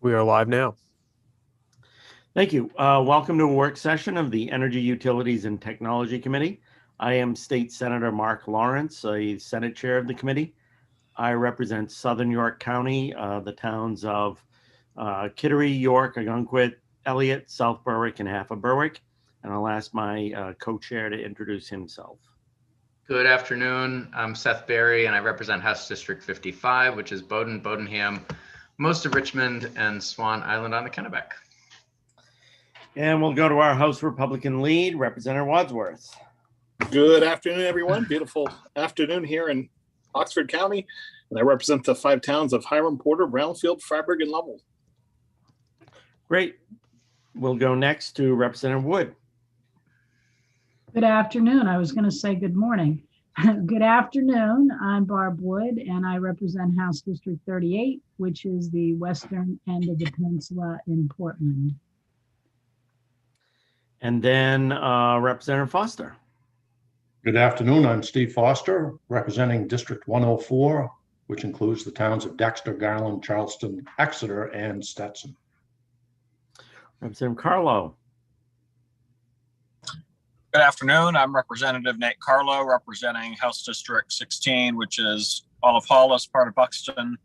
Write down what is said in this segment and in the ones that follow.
We are live now. Thank you. Welcome to a work session of the Energy Utilities and Technology Committee. I am State Senator Mark Lawrence, a Senate Chair of the committee. I represent Southern York County, the towns of Kittery, York, Ogunquit, Elliott, South Berwick, and Half of Berwick. And I'll ask my co-chair to introduce himself. Good afternoon. I'm Seth Berry, and I represent House District 55, which is Bowdoin, Bowdenham, most of Richmond, and Swan Island on the Kennebec. And we'll go to our House Republican lead, Representative Wadsworth. Good afternoon, everyone. Beautiful afternoon here in Oxford County. And I represent the 5 towns of Hiram, Porter, Brownfield, Freiburg, and Lovell. Great. We'll go next to Representative Wood. Good afternoon. I was going to say good morning. Good afternoon. I'm Barb Wood, and I represent House District 38, which is the western end of the peninsula in Portland. And then Representative Foster. Good afternoon. I'm Steve Foster, representing District 104, which includes the towns of Dexter, Garland, Charleston, Exeter, and Stetson. Representative Carlo. Good afternoon. I'm Representative Nate Carlo, representing House District 16, which is all of Hollis, part of Buxton,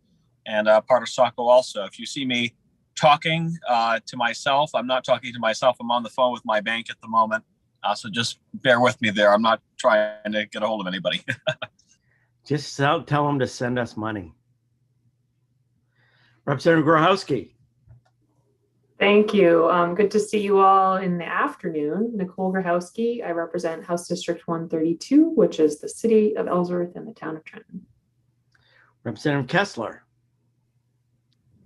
and part of Saco also. If you see me talking to myself, I'm not talking to myself. I'm on the phone with my bank at the moment. So just bear with me there. I'm not trying to get a hold of anybody. Just tell them to send us money. Representative Grochowski. Thank you. Good to see you all in the afternoon. Nicole Grochowski. I represent House District 132, which is the city of Ellsworth and the town of Trenton. Representative Kessler.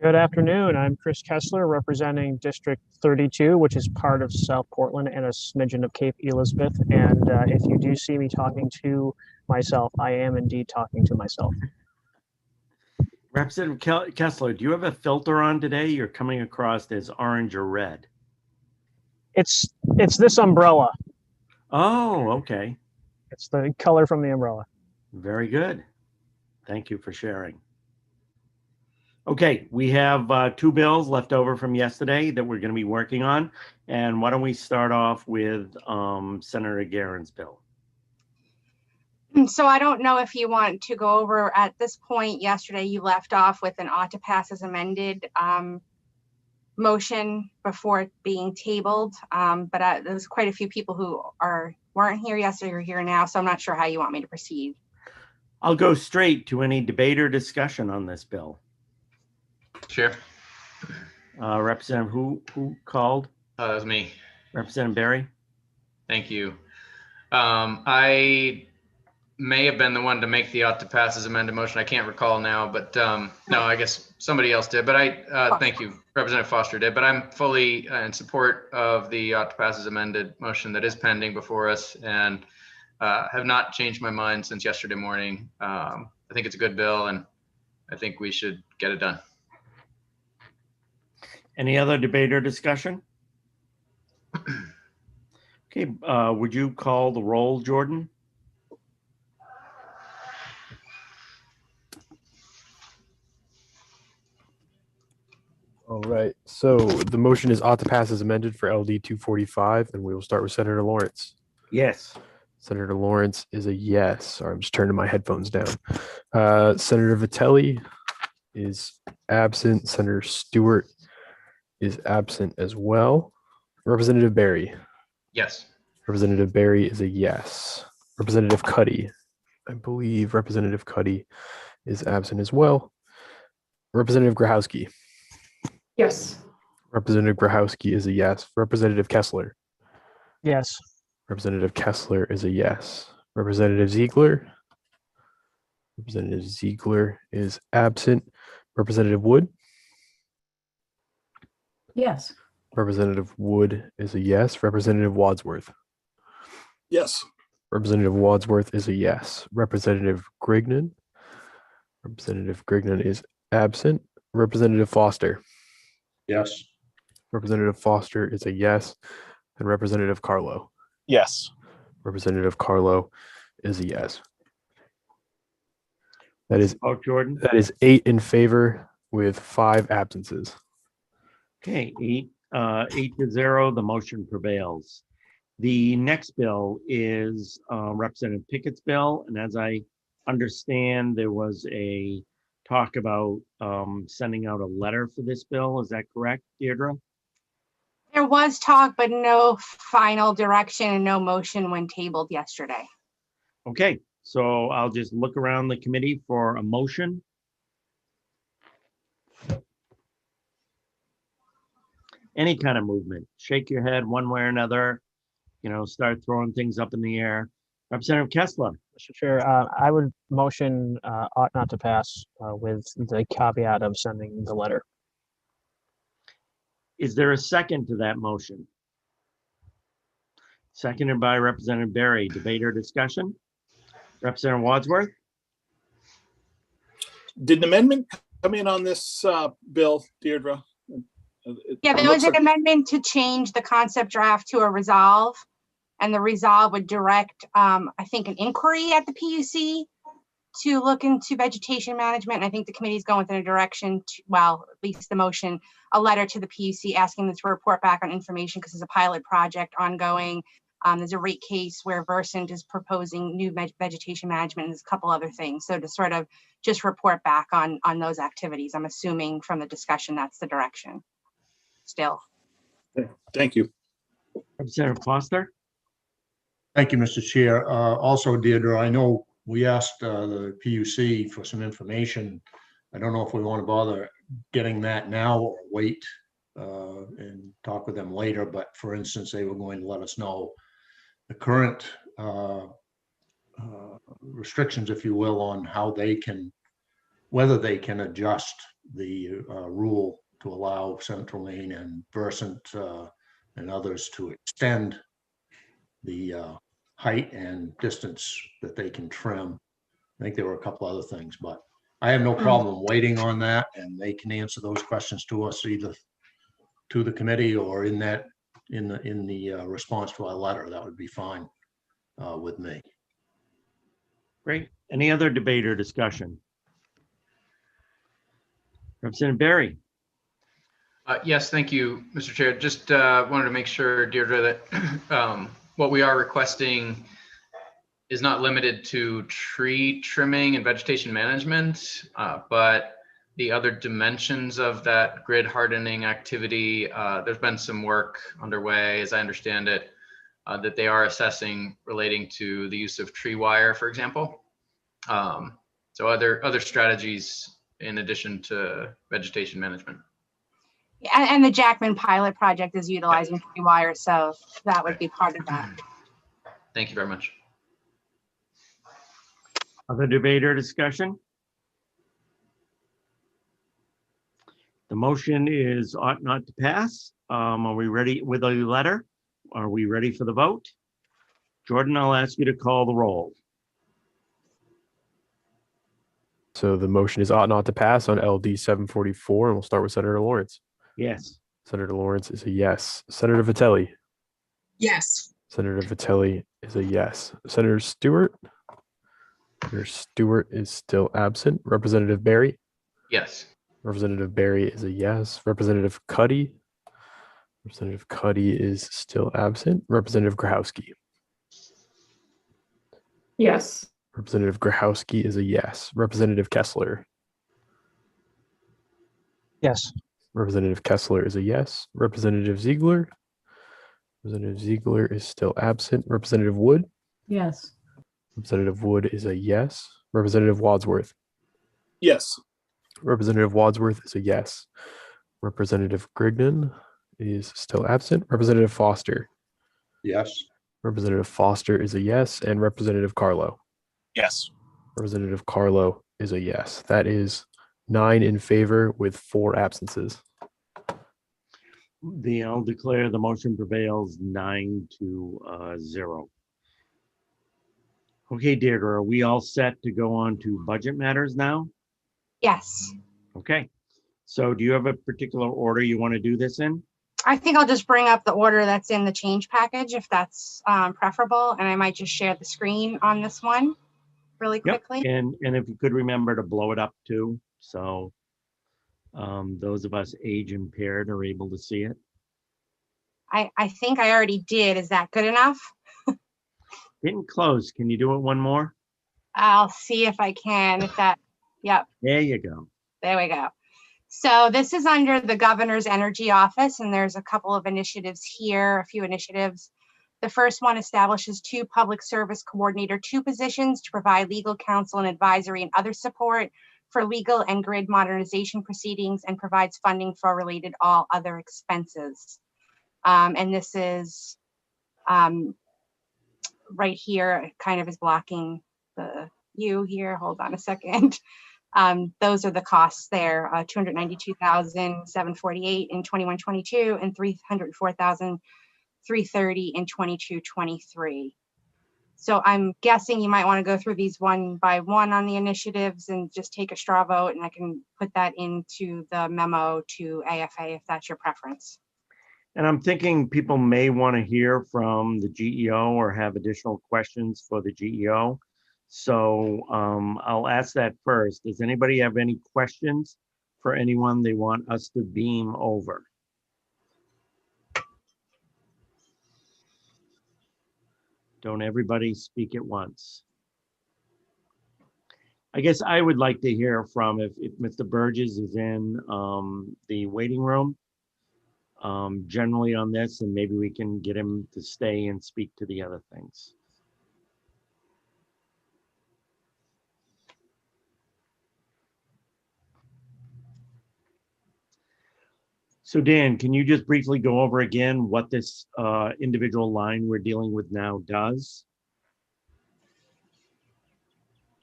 Good afternoon. I'm Chris Kessler, representing District 32, which is part of South Portland and a smidgen of Cape Elizabeth. And if you do see me talking to myself, I am indeed talking to myself. Representative Kessler, do you have a filter on today? You're coming across as orange or red. It's this umbrella. Oh, okay. It's the color from the umbrella. Very good. Thank you for sharing. Okay, we have 2 bills left over from yesterday that we're going to be working on. And why don't we start off with Senator Guerin's bill? So I don't know if you want to go over at this point. Yesterday, you left off with an ought to pass as amended motion before it being tabled. But there's quite a few people who weren't here yesterday or here now, so I'm not sure how you want me to proceed. I'll go straight to any debate or discussion on this bill. Sure. Representative, who called? That was me. Representative Berry. Thank you. I may have been the one to make the ought to pass as amended motion. I can't recall now, but no, I guess somebody else did. But thank you, Representative Foster did. But I'm fully in support of the ought to pass as amended motion that is pending before us, and have not changed my mind since yesterday morning. I think it's a good bill, and I think we should get it done. Any other debate or discussion? Okay, would you call the roll, Jordan? All right. So the motion is ought to pass as amended for LD 245, and we will start with Senator Lawrence. Yes. Senator Lawrence is a yes. Sorry, I'm just turning my headphones down. Senator Vitelli is absent. Senator Stewart is absent as well. Representative Berry. Yes. Representative Berry is a yes. Representative Cuddy. I believe Representative Cuddy is absent as well. Representative Grochowski. Yes. Representative Grochowski is a yes. Representative Kessler. Yes. Representative Kessler is a yes. Representative Ziegler. Representative Ziegler is absent. Representative Wood. Yes. Representative Wood is a yes. Representative Wadsworth. Yes. Representative Wadsworth is a yes. Representative Grignon. Representative Grignon is absent. Representative Foster. Yes. Representative Foster is a yes. And Representative Carlo. Yes. Representative Carlo is a yes. That is Oh, Jordan. That is 8 in favor with 5 absences. Okay, 8-0, the motion prevails. The next bill is Representative Pickett's bill, and as I understand, there was a talk about sending out a letter for this bill. Is that correct, Deirdre? There was talk, but no final direction and no motion when tabled yesterday. Okay, so I'll just look around the committee for a motion. Any kind of movement, shake your head one way or another, start throwing things up in the air. Representative Kessler. Mr. Chair, I would motion ought not to pass with the caveat of sending the letter. Is there a second to that motion? Seconded by Representative Berry. Debate or discussion? Representative Wadsworth? Did an amendment come in on this bill, Deirdre? Yeah, there was an amendment to change the concept draft to a resolve, and the resolve would direct, I think, an inquiry at the PUC to look into vegetation management. And I think the committee's going in a direction to, well, at least the motion, a letter to the PUC asking them to report back on information because there's a pilot project ongoing. There's a rate case where Versant is proposing new vegetation management, and there's a couple other things. So to sort of just report back on those activities, I'm assuming from the discussion, that's the direction still. Thank you. Representative Foster? Thank you, Mr. Chair. Also, Deirdre, I know we asked the PUC for some information. I don't know if we want to bother getting that now or wait and talk with them later. But for instance, they were going to let us know the current restrictions, if you will, on how they can, whether they can adjust the rule to allow Central Maine and Versant and others to extend the height and distance that they can trim. I think there were a couple other things, but I have no problem waiting on that, and they can answer those questions to us either to the committee or in the response to our letter. That would be fine with me. Great. Any other debate or discussion? Representative Berry? Yes, thank you, Mr. Chair. Just wanted to make sure, Deirdre, that what we are requesting is not limited to tree trimming and vegetation management, but the other dimensions of that grid hardening activity. There's been some work underway, as I understand it, that they are assessing relating to the use of tree wire, for example. So other strategies in addition to vegetation management. And the Jackman pilot project is utilizing tree wire, so that would be part of that. Thank you very much. Other debate or discussion? The motion is ought not to pass. Are we ready with a letter? Are we ready for the vote? Jordan, I'll ask you to call the roll. So the motion is ought not to pass on LD 744, and we'll start with Senator Lawrence. Yes. Senator Lawrence is a yes. Senator Vitelli. Yes. Senator Vitelli is a yes. Senator Stewart. Senator Stewart is still absent. Representative Berry. Yes. Representative Berry is a yes. Representative Cuddy. Representative Cuddy is still absent. Representative Grahowski. Yes. Representative Grahowski is a yes. Representative Kessler. Yes. Representative Kessler is a yes. Representative Ziegler. Representative Ziegler is still absent. Representative Wood. Yes. Representative Wood is a yes. Representative Wadsworth. Yes. Representative Wadsworth is a yes. Representative Grignon is still absent. Representative Foster. Yes. Representative Foster is a yes. And Representative Carlo. Yes. Representative Carlo is a yes. That is 9 in favor with 4 absences. I'll declare the motion prevails 9-0. Okay, Deirdre, are we all set to go on to budget matters now? Yes. Okay. So do you have a particular order you want to do this in? I think I'll just bring up the order that's in the change package if that's preferable, and I might just share the screen on this one really quickly. And if you could remember to blow it up too. So Those of us age impaired are able to see it. I think I already did. Is that good enough? Getting close. Can you do it one more? I'll see if I can. If that, yep, There you go. there we go. So this is under the Governor's Energy Office, and there's a couple of initiatives here, a few initiatives. The first one establishes 2 public service coordinator 2 positions to provide legal counsel and advisory and other support for legal and grid modernization proceedings, and provides funding for related all other expenses. And this is right here, it kind of is blocking the view here. Hold on a second. Those are the costs there, 292,748 in 21-22 and 304,330 in 22-23. So I'm guessing you might want to go through these one by one on the initiatives and just take a straw vote, and I can put that into the memo to AFA if that's your preference. And I'm thinking people may want to hear from the GEO or have additional questions for the GEO. So I'll ask that first. Does anybody have any questions for anyone they want us to beam over? Don't everybody speak at once. I guess I would like to hear from if Mr. Burgess is in the waiting room generally on this, and maybe we can get him to stay and speak to the other things. So Dan, can you just briefly go over again what this individual line we're dealing with now does?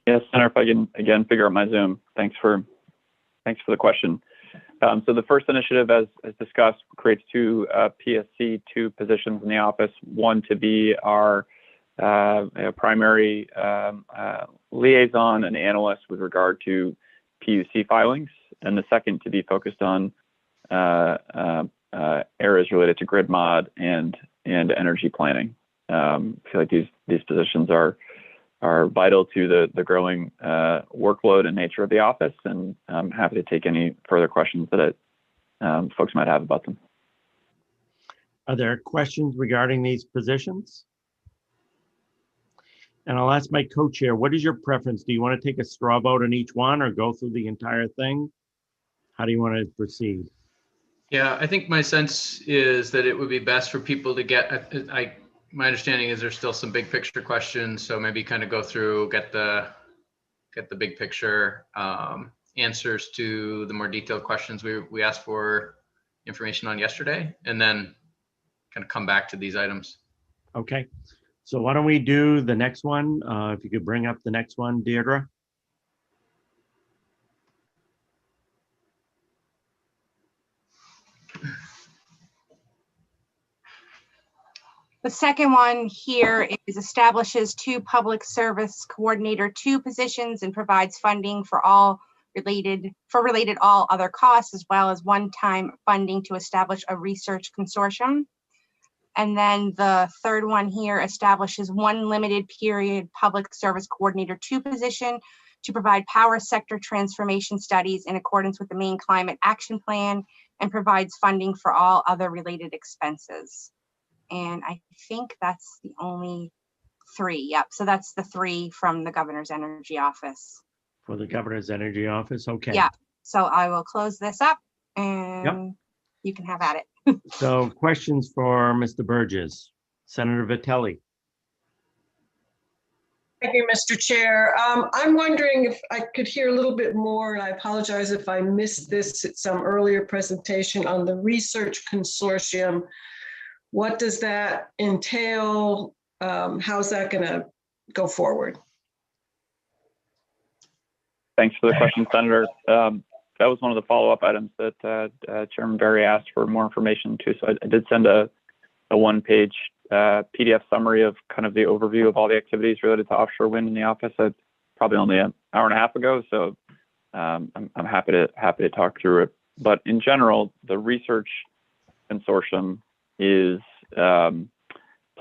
Yes, Senator, if I can again figure out my Zoom. Thanks for the question. So the first initiative, as discussed, creates 2 PSC 2 positions in the office. One to be our primary liaison and analyst with regard to PUC filings, and the second to be focused on areas related to grid mod and energy planning. I feel like these positions are vital to the growing workload and nature of the office, and I'm happy to take any further questions that folks might have about them. Are there questions regarding these positions? And I'll ask my co-chair, what is your preference? Do you want to take a straw vote on each one or go through the entire thing? How do you want to proceed? Yeah, I think my sense is that it would be best for people to get, my understanding is there's still some big picture questions. So maybe kind of go through, get the big picture answers to the more detailed questions we asked for information on yesterday, and then kind of come back to these items. Okay, so why don't we do the next one? If you could bring up the next one, Deirdre. The second one here is establishes 2 public service coordinator 2 positions and provides funding for related all other costs, as well as one-time funding to establish a research consortium. And then the third one here establishes 1 limited period public service coordinator 2 position to provide power sector transformation studies in accordance with the Maine Climate Action Plan, and provides funding for all other related expenses. And I think that's the only 3. Yep. So that's the 3 from the Governor's Energy Office. For the Governor's Energy Office, okay. Yeah. So I will close this up and you can have at it. So questions for Mr. Burgess. Senator Vitelli. Thank you, Mr. Chair. I'm wondering if I could hear a little bit more, and I apologize if I missed this at some earlier presentation on the research consortium. What does that entail? How's that going to go forward? Thanks for the question, Senator. That was one of the follow-up items that Chairman Berry asked for more information to. So I did send a one-page PDF summary of kind of the overview of all the activities related to offshore wind in the office. Probably only an hour and a half ago, so I'm happy to talk through it. But in general, the research consortium is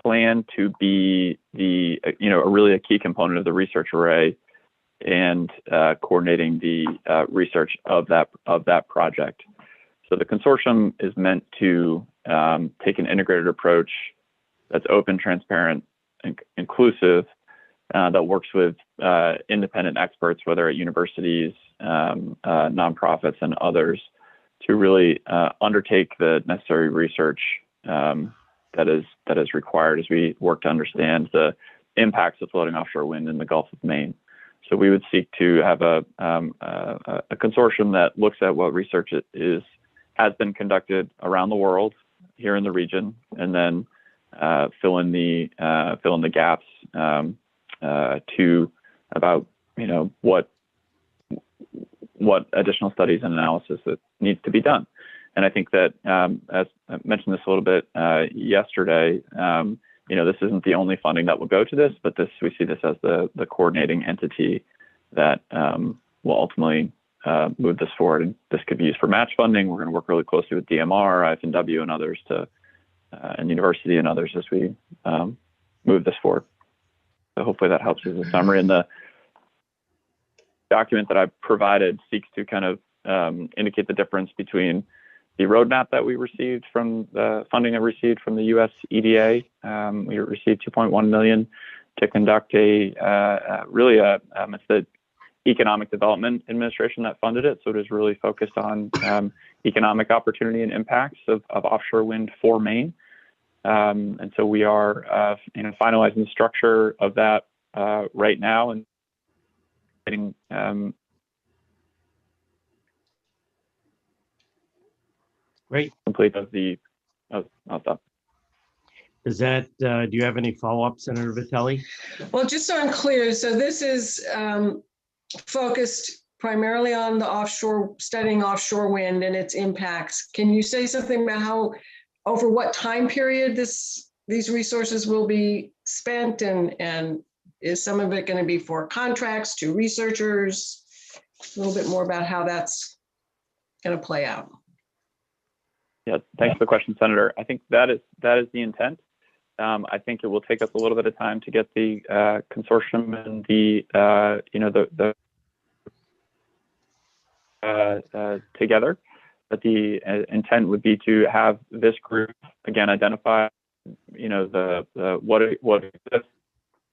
planned to be really a key component of the research array and coordinating the research of that project. So the consortium is meant to take an integrated approach that's open, transparent, and inclusive, that works with independent experts, whether at universities, nonprofits, and others, to really undertake the necessary research that is required as we work to understand the impacts of floating offshore wind in the Gulf of Maine. So we would seek to have a consortium that looks at what research has been conducted around the world, here in the region, and then fill in the gaps to about what additional studies and analysis that needs to be done. And I think that, as I mentioned this a little bit yesterday, this isn't the only funding that will go to this, but we see this as the coordinating entity that will ultimately move this forward. And this could be used for match funding. We're going to work really closely with DMR, IFNW, and others and university and others as we move this forward. So hopefully that helps as a summary. And the document that I provided seeks to kind of indicate the difference between the roadmap that we received from the funding I received from the U.S. EDA. We received $2.1 million to conduct it's the Economic Development Administration that funded it. So it is really focused on economic opportunity and impacts of offshore wind for Maine. And so we are finalizing the structure of that right now and getting Great. Complete of the stuff. Does that, do you have any follow-up, Senator Vitelli? Well, just so I'm clear, so this is focused primarily on the studying offshore wind and its impacts. Can you say something about over what time period these resources will be spent, and is some of it going to be for contracts to researchers? A little bit more about how that's going to play out. Yeah, thanks for the question, Senator. I think that is the intent. I think it will take us a little bit of time to get the consortium and together, but the intent would be to have this group again identify, what exists,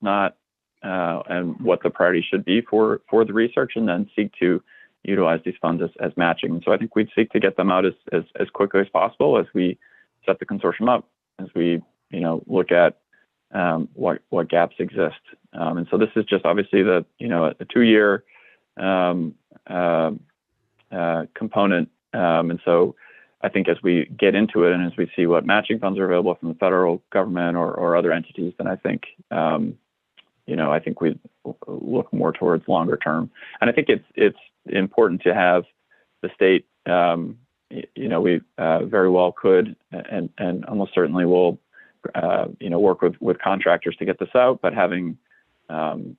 not and what the priority should be for the research, and then seek to utilize these funds as matching. So I think we'd seek to get them out as quickly as possible as we set the consortium up, as we look at what gaps exist. And so this is just obviously a 2-year component. And so I think as we get into it and as we see what matching funds are available from the federal government or other entities, then I think I think we look more towards longer term. And I think it's important to have the state, we very well could and almost certainly will, work with contractors to get this out, but having, an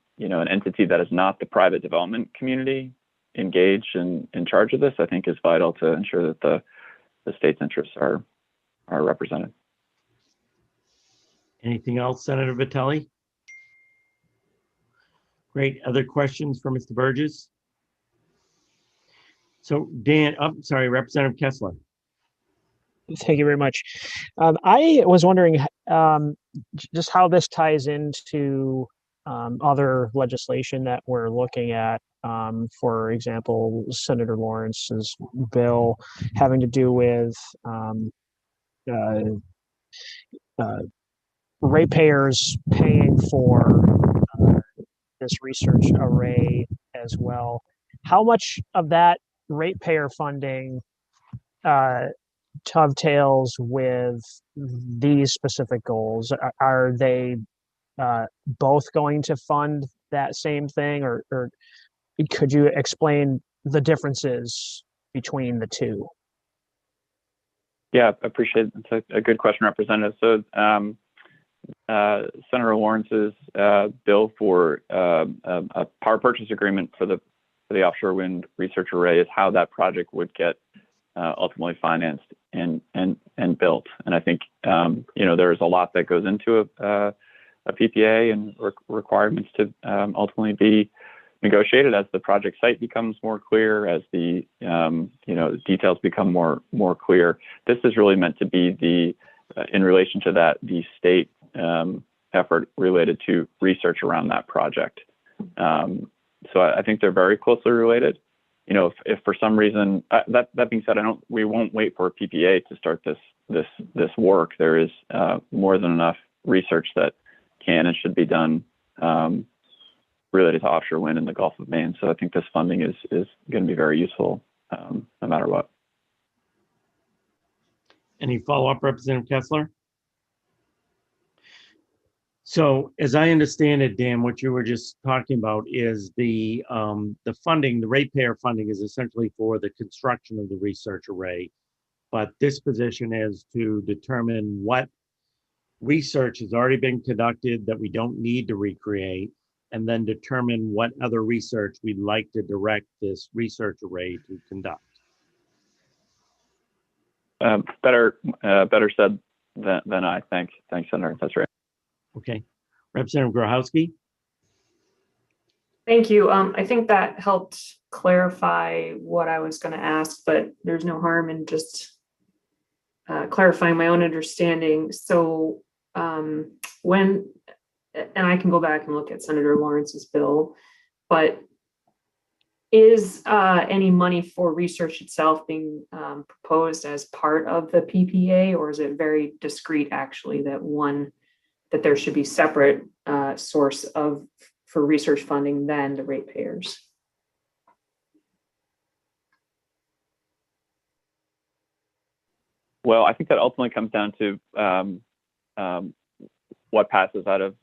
entity that is not the private development community engaged and in charge of this, I think is vital to ensure that the state's interests are represented. Anything else, Senator Vitelli? Great. Other questions for Mr. Burgess? So Representative Kessler. Thank you very much. I was wondering just how this ties into other legislation that we're looking at. For example, Senator Lawrence's bill having to do with ratepayers paying for this research array as well. How much of that ratepayer funding dovetails with these specific goals? Are they both going to fund that same thing, or could you explain the differences between the two? Yeah, I appreciate it. It's a good question, Representative. So Senator Lawrence's bill for a power purchase agreement for the offshore wind research array is how that project would get ultimately financed and built. And I think there is a lot that goes into a PPA and requirements to ultimately be negotiated as the project site becomes more clear, as the the details become more clear. This is really meant to be the in relation to that, the state effort related to research around that project. So I think they're very closely related. If for some reason, that being said, we won't wait for a PPA to start this work. There is more than enough research that can and should be done related to offshore wind in the Gulf of Maine. So I think this funding is going to be very useful no matter what. Any follow-up, Representative Kessler? So as I understand it, Dan, what you were just talking about is the funding, the ratepayer funding is essentially for the construction of the research array. But this position is to determine what research has already been conducted that we don't need to recreate, and then determine what other research we'd like to direct this research array to conduct. Better said than I. Thanks, Senator. That's right. Okay. Representative Grochowski? Thank you. I think that helped clarify what I was going to ask, but there's no harm in just clarifying my own understanding. So and I can go back and look at Senator Lawrence's bill, but is any money for research itself being proposed as part of the PPA, or is it very discrete actually that there should be separate source for research funding than the ratepayers? Well, I think that ultimately comes down to what passes out of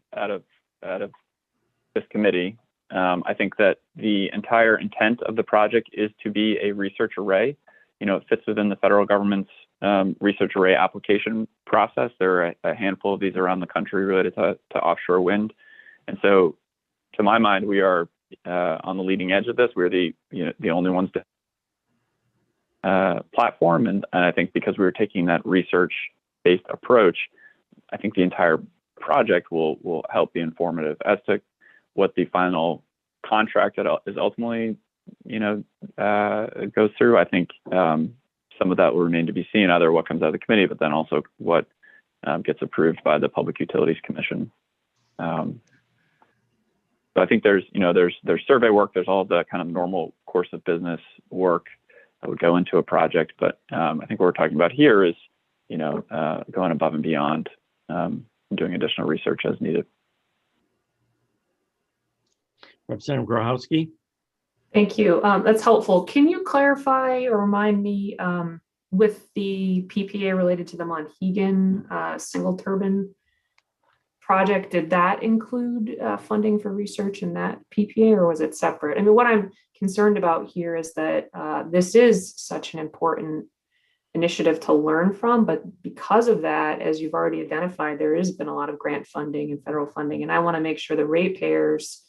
this committee. I think that the entire intent of the project is to be a research array. It fits within the federal government's research array application process. There are a handful of these around the country related to offshore wind. And so, to my mind, we are on the leading edge of this. We're the only ones to platform. And I think because we were taking that research-based approach, I think the entire project will help be informative as to what the final contract that is ultimately, goes through. I think some of that will remain to be seen, either what comes out of the committee, but then also what gets approved by the Public Utilities Commission. So I think there's survey work, there's all the kind of normal course of business work that would go into a project, but I think what we're talking about here is, going above and beyond, doing additional research as needed. Representative Grochowski? Thank you. That's helpful. Can you clarify or remind me with the PPA related to the Monhegan single turbine project, did that include funding for research in that PPA, or was it separate? I mean, what I'm concerned about here is that this is such an important initiative to learn from, but because of that, as you've already identified, there has been a lot of grant funding and federal funding, and I want to make sure the ratepayers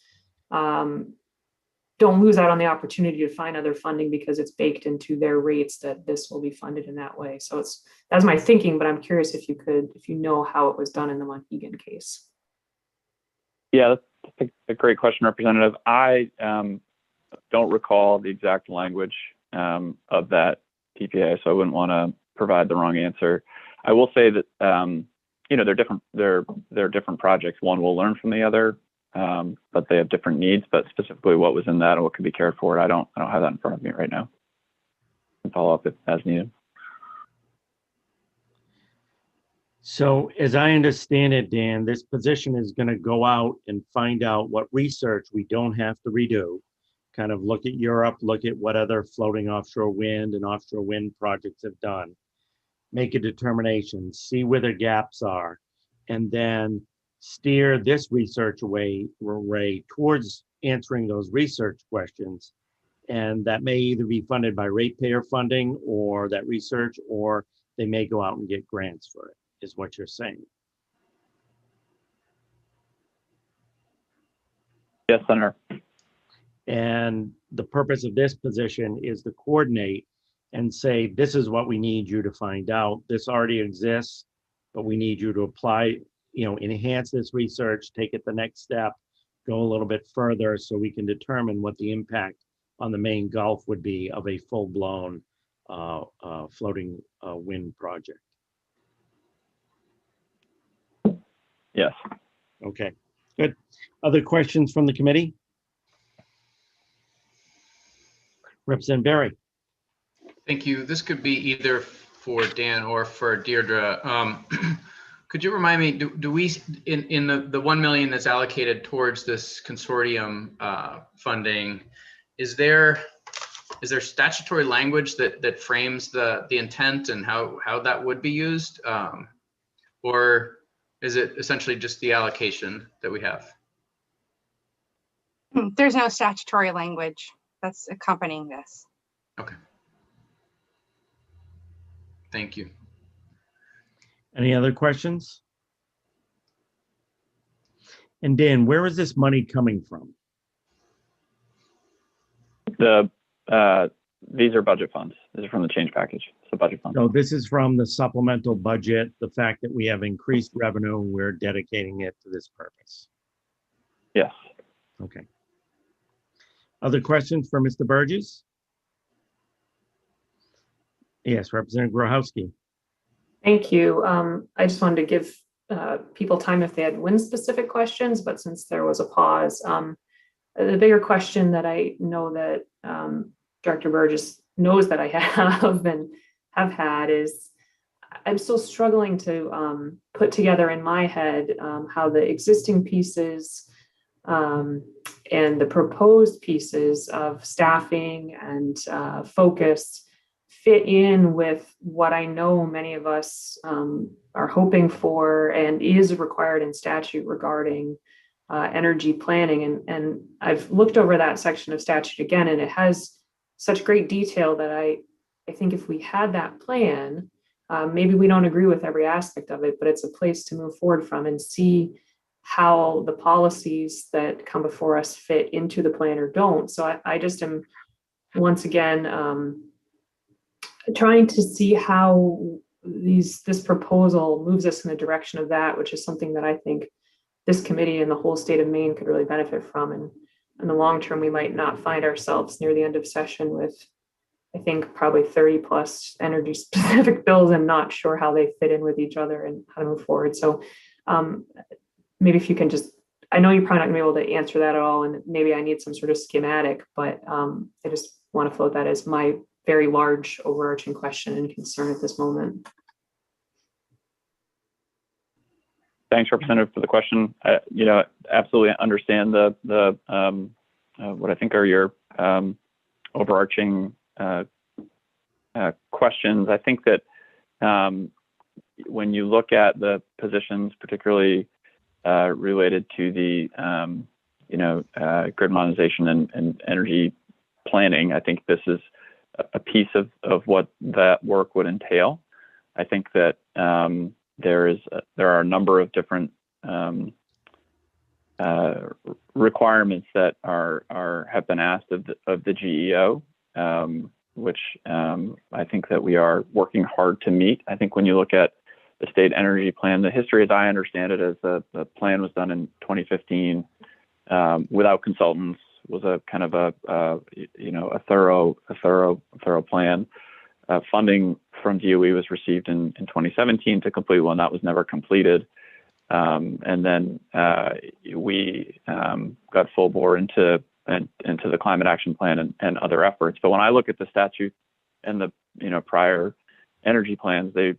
don't lose out on the opportunity to find other funding because it's baked into their rates that this will be funded in that way. So that's my thinking, but I'm curious if you know how it was done in the Monhegan case. Yeah, that's a great question, Representative. I don't recall the exact language of that PPA, so I wouldn't want to provide the wrong answer. I will say that they're different projects. One will learn from the other. But they have different needs, but specifically what was in that and what could be cared for, I don't have that in front of me right now. I can follow up as needed. So as I understand it, Dan, this position is going to go out and find out what research we don't have to redo, kind of look at Europe, look at what other floating offshore wind and offshore wind projects have done, make a determination, see where the gaps are, and then steer this research array towards answering those research questions. And that may either be funded by ratepayer funding or that research, or they may go out and get grants for it, is what you're saying. Yes, Senator. And the purpose of this position is to coordinate and say, this is what we need you to find out. This already exists, but we need you to apply, enhance this research, take it the next step, go a little bit further so we can determine what the impact on the main Gulf would be of a full-blown floating wind project. Yes. Okay, good. Other questions from the committee? Representative Berry. Thank you. This could be either for Dan or for Deirdre. Could you remind me, do we, in the 1 million that's allocated towards this consortium funding, is there statutory language that frames the intent and how that would be used? Or is it essentially just the allocation that we have? There's no statutory language that's accompanying this. Okay. Thank you. Any other questions? And Dan, where is this money coming from? These are budget funds. These are from the change package. So budget funds. So this is from the supplemental budget, the fact that we have increased revenue, we're dedicating it to this purpose. Yes. Okay. Other questions for Mr. Burgess? Yes, Representative Grochowski. Thank you. I just wanted to give people time if they had wind-specific questions, but since there was a pause, the bigger question that I know that Director Burgess knows that I have and have had is I'm still struggling to put together in my head how the existing pieces and the proposed pieces of staffing and focus fit in with what I know many of us are hoping for and is required in statute regarding energy planning. And I've looked over that section of statute again, and it has such great detail that I think if we had that plan, maybe we don't agree with every aspect of it, but it's a place to move forward from and see how the policies that come before us fit into the plan or don't. So I just am, once again, trying to see how this proposal moves us in the direction of that, which is something that I think this committee and the whole state of Maine could really benefit from. And in the long term, we might not find ourselves near the end of session with, I think, probably 30 plus energy specific bills and not sure how they fit in with each other and how to move forward. So maybe if you can just, I know you're probably not gonna be able to answer that at all, and maybe I need some sort of schematic, but I just want to float that as my very large overarching question and concern at this moment. Thanks, Representative, for the question. Absolutely understand the what I think are your overarching questions. I think that when you look at the positions, particularly related to the grid modernization and energy planning, I think this is a piece of what that work would entail. I think that there are a number of different requirements that have been asked of the GEO, which I think that we are working hard to meet. I think when you look at the state energy plan, the history, as I understand it, is the plan was done in 2015 without consultants. Was a kind of a thorough plan. Funding from DOE was received in 2017 to complete one that was never completed, and then we got full bore into the climate action plan and other efforts. But when I look at the statute and the prior energy plans, they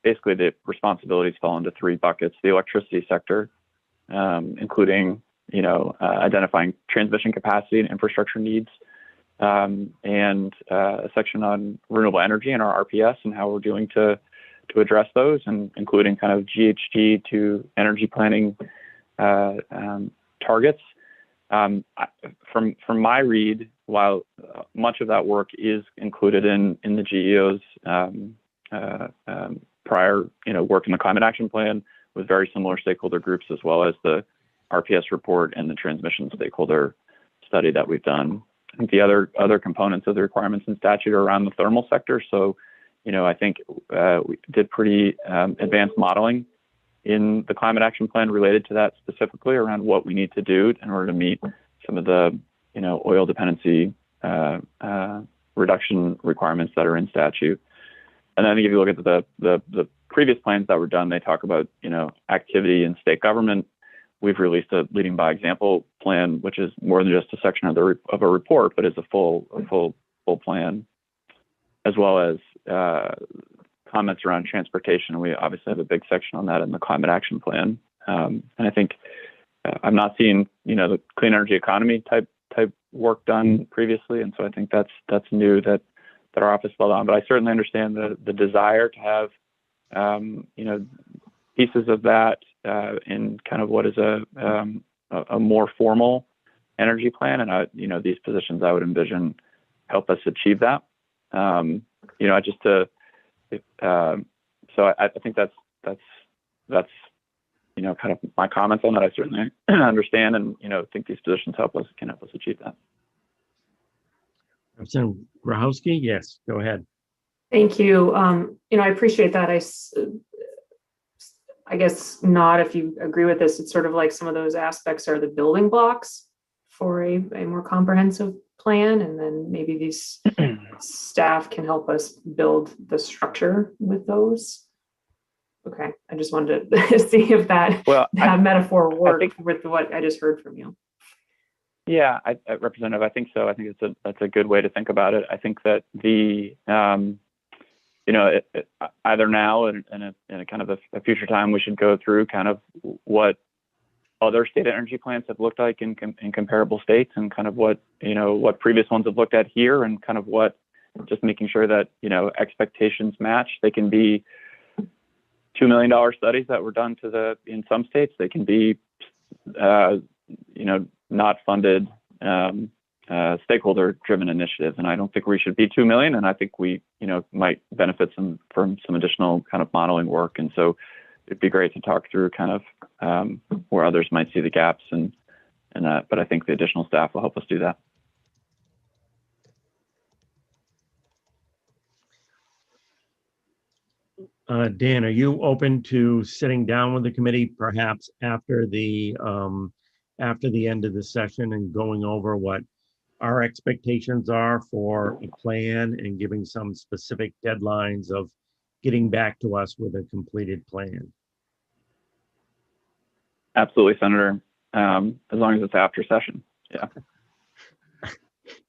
basically the responsibilities fall into three buckets: the electricity sector, including identifying transmission capacity and infrastructure needs, and a section on renewable energy and our RPS and how we're doing to address those, and including kind of GHG to energy planning targets. From my read, while much of that work is included in the GEO's prior work in the climate action plan with very similar stakeholder groups, as well as the RPS report and the transmission stakeholder study that we've done. I think the other components of the requirements in statute are around the thermal sector. So, I think we did pretty advanced modeling in the climate action plan related to that specifically around what we need to do in order to meet some of the, oil dependency reduction requirements that are in statute. And I think if you look at the previous plans that were done, they talk about, activity in state government. We've released a leading by example plan, which is more than just a section of a report, but is a full plan, as well as comments around transportation. We obviously have a big section on that in the climate action plan. And I think I'm not seeing, the clean energy economy type work done previously. And so I think that's new that our office fell on. But I certainly understand the desire to have, pieces of that in kind of what is a more formal energy plan. And these positions I would envision help us achieve that. So I think that's kind of my comments on that. I certainly understand and think these positions can help us achieve that. Representative Grahowski, yes, go ahead. Thank you. I appreciate that. I guess not if you agree with this. It's sort of like some of those aspects are the building blocks for a more comprehensive plan, and then maybe these staff can help us build the structure with those. Okay, I just wanted to see if that metaphor worked with what I just heard from you. Yeah, Representative, I think so. I think that's a good way to think about it. I think that the either now and in a kind of a future time, we should go through kind of what other state energy plans have looked like in comparable states, and kind of what previous ones have looked at here, and kind of what, just making sure that expectations match. They can be $2 million studies that were done in some states. They can be not funded stakeholder driven initiatives, and I don't think we should be 2 million, and I think we might benefit from some additional kind of modeling work. And so it'd be great to talk through kind of where others might see the gaps, and but I think the additional staff will help us do that. Dan, are you open to sitting down with the committee perhaps after the end of the session and going over what our expectations are for a plan and giving some specific deadlines of getting back to us with a completed plan? Absolutely, Senator. As long as it's after session. Yeah.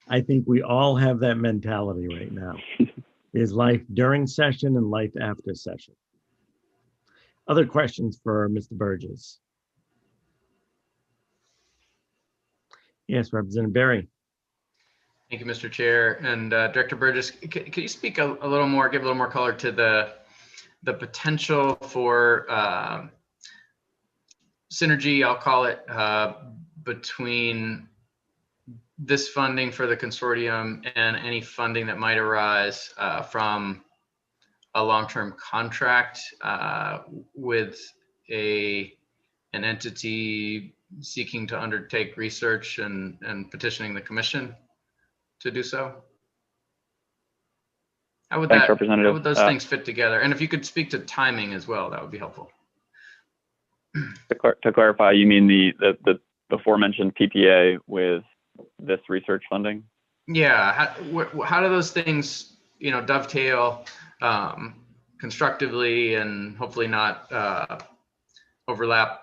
I think we all have that mentality right now. There's life during session and life after session. Other questions for Mr. Burgess? Yes, Representative Berry. Thank you, Mr. Chair. And Director Burgess, could you speak a little more, give a little more color to the potential for synergy, I'll call it, between this funding for the consortium and any funding that might arise from a long-term contract with an entity seeking to undertake research and petitioning the commission to do so? How would those things fit together? And if you could speak to timing as well, that would be helpful. To clarify, you mean the aforementioned PPA with this research funding? Yeah, how do those things, dovetail constructively and hopefully not overlap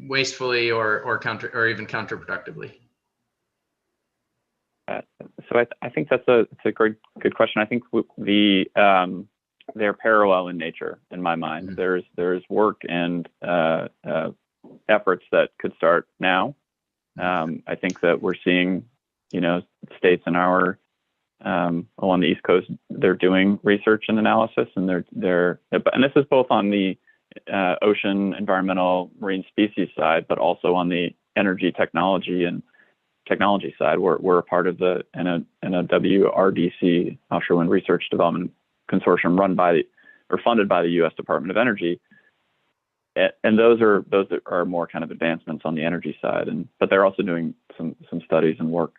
wastefully or even counterproductively? So I think that's a good question. I think they're parallel in nature in my mind. Mm-hmm. There's work and efforts that could start now. I think that we're seeing, states in our along the East Coast, they're doing research and analysis, and and this is both on the ocean, environmental, marine species side, but also on the energy technology side. We're a part of the NOWRDC, Offshore Wind Research Development Consortium, funded by the U.S. Department of Energy. And those are more kind of advancements on the energy side, but they're also doing some studies and work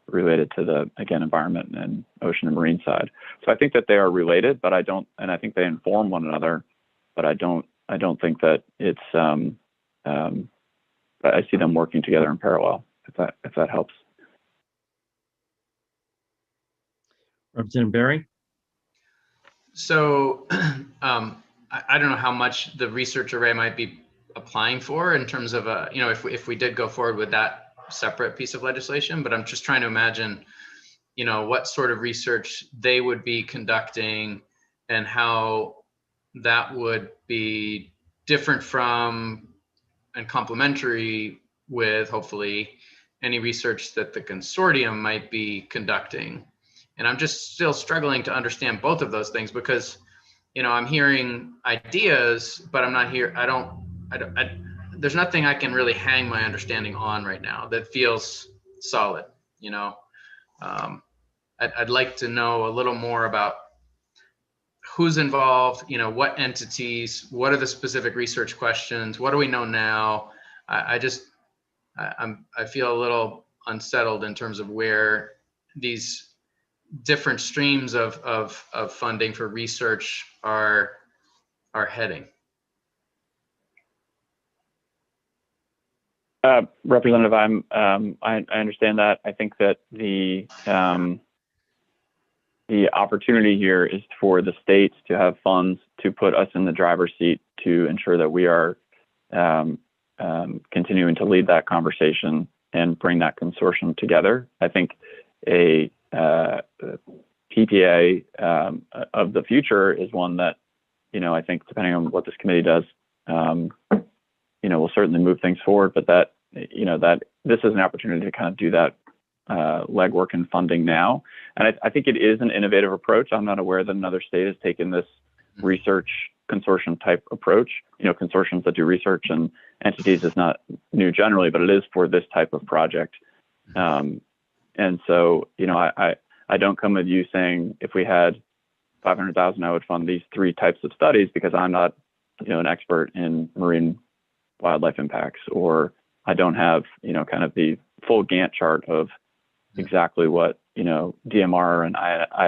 related to the, again, environment and ocean and marine side. So I think that they are related, but I think they inform one another but I don't think that it's. I see them working together in parallel. If that helps. Representative Barry? So I don't know how much the research array might be applying for in terms of, if we did go forward with that separate piece of legislation, but I'm just trying to imagine, what sort of research they would be conducting and how that would be different from and complementary with, hopefully, any research that the consortium might be conducting. And I'm just still struggling to understand both of those things because, I'm hearing ideas, but I'm not here. There's nothing I can really hang my understanding on right now that feels solid. I'd like to know a little more about who's involved, what entities, what are the specific research questions, what do we know now? I feel a little unsettled in terms of where these different streams of funding for research are heading. Representative, I understand that. I think that the opportunity here is for the states to have funds to put us in the driver's seat to ensure that we are continuing to lead that conversation and bring that consortium together. I think a PPA of the future is one that, I think depending on what this committee does, will certainly move things forward. But that this is an opportunity to kind of do that legwork and funding now. And I think it is an innovative approach. I'm not aware that another state has taken this research consortium type approach. Consortiums that do research and entities is not new generally, but it is for this type of project. And so, I don't come with you saying if we had 500,000, I would fund these 3 types of studies because I'm not, an expert in marine wildlife impacts, or I don't have, kind of the full Gantt chart of exactly what, DMR and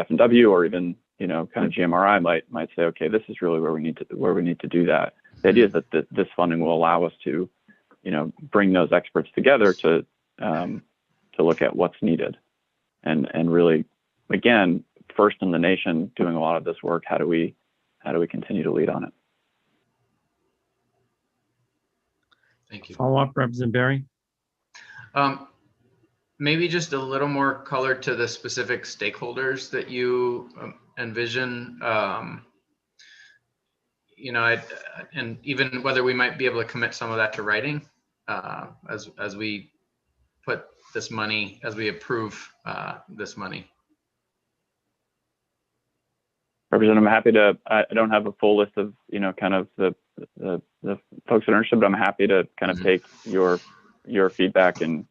IF&W or even, kind of GMRI might say, okay, this is really where we need to do that. The idea is that this funding will allow us to, bring those experts together to look at what's needed and really, again, first in the nation doing a lot of this work. How do we continue to lead on it? Thank you. Follow up, Representative Barry? Maybe just a little more color to the specific stakeholders that you envision. And even whether we might be able to commit some of that to writing as we put this money, as we approve this money. Representative, I'm happy to. I don't have a full list of kind of the folks that are interested, but I'm happy to kind of take your feedback and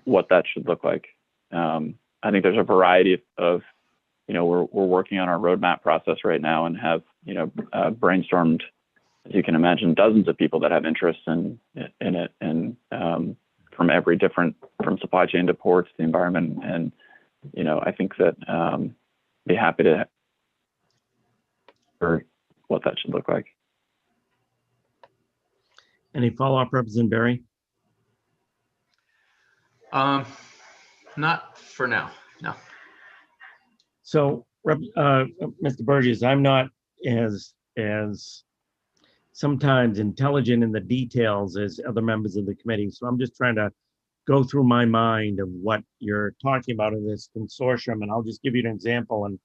what that should look like. I think there's a variety of we're working on our roadmap process right now and have brainstormed, as you can imagine, dozens of people that have interest in it, and from every different, from supply chain to ports, the environment, and I think that be happy to for what that should look like. Any follow-up, Representative Barry? Not for now, no. So, Mr. Burgess, I'm not as sometimes intelligent in the details as other members of the committee. So I'm just trying to go through my mind of what you're talking about in this consortium. And I'll just give you an example and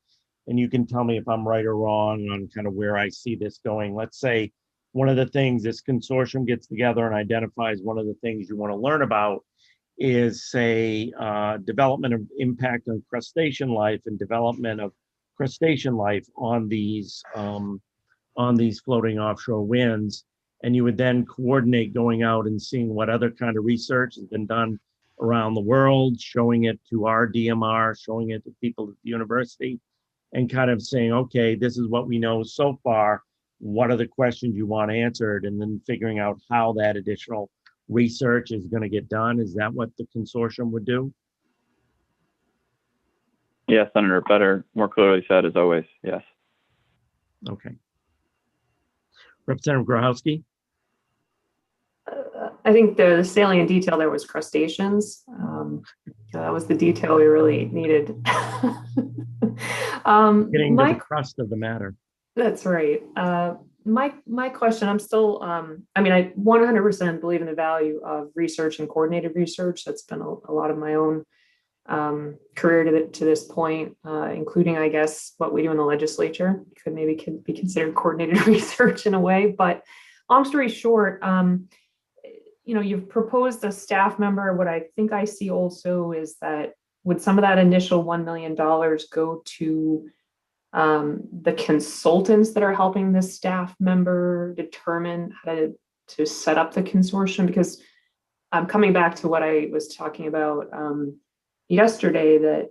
you can tell me if I'm right or wrong on kind of where I see this going. Let's say one of the things this consortium gets together and identifies one of the things you want to learn about is, say, development of impact on crustacean life and development of crustacean life on these floating offshore winds. And you would then coordinate going out and seeing what other kind of research has been done around the world, showing it to our DMR, showing it to people at the university, and kind of saying, okay, this is what we know so far. What are the questions you want answered? And then figuring out how that additional research is going to get done. Is that what the consortium would do? Yes, Senator, better, more clearly said as always, yes. Okay. Representative Grochowski. I think the salient detail there was crustaceans. So that was the detail we really needed. Getting to the crust of the matter. That's right. My question, I'm still, I mean, I 100% believe in the value of research and coordinated research. That's been a lot of my own career to this point, including, I guess, what we do in the legislature could maybe be considered coordinated research in a way. But long story short, you know, you've proposed a staff member. What I think I see also is that would some of that initial $1 million go to the consultants that are helping this staff member determine how to set up the consortium? Because I'm coming back to what I was talking about yesterday, that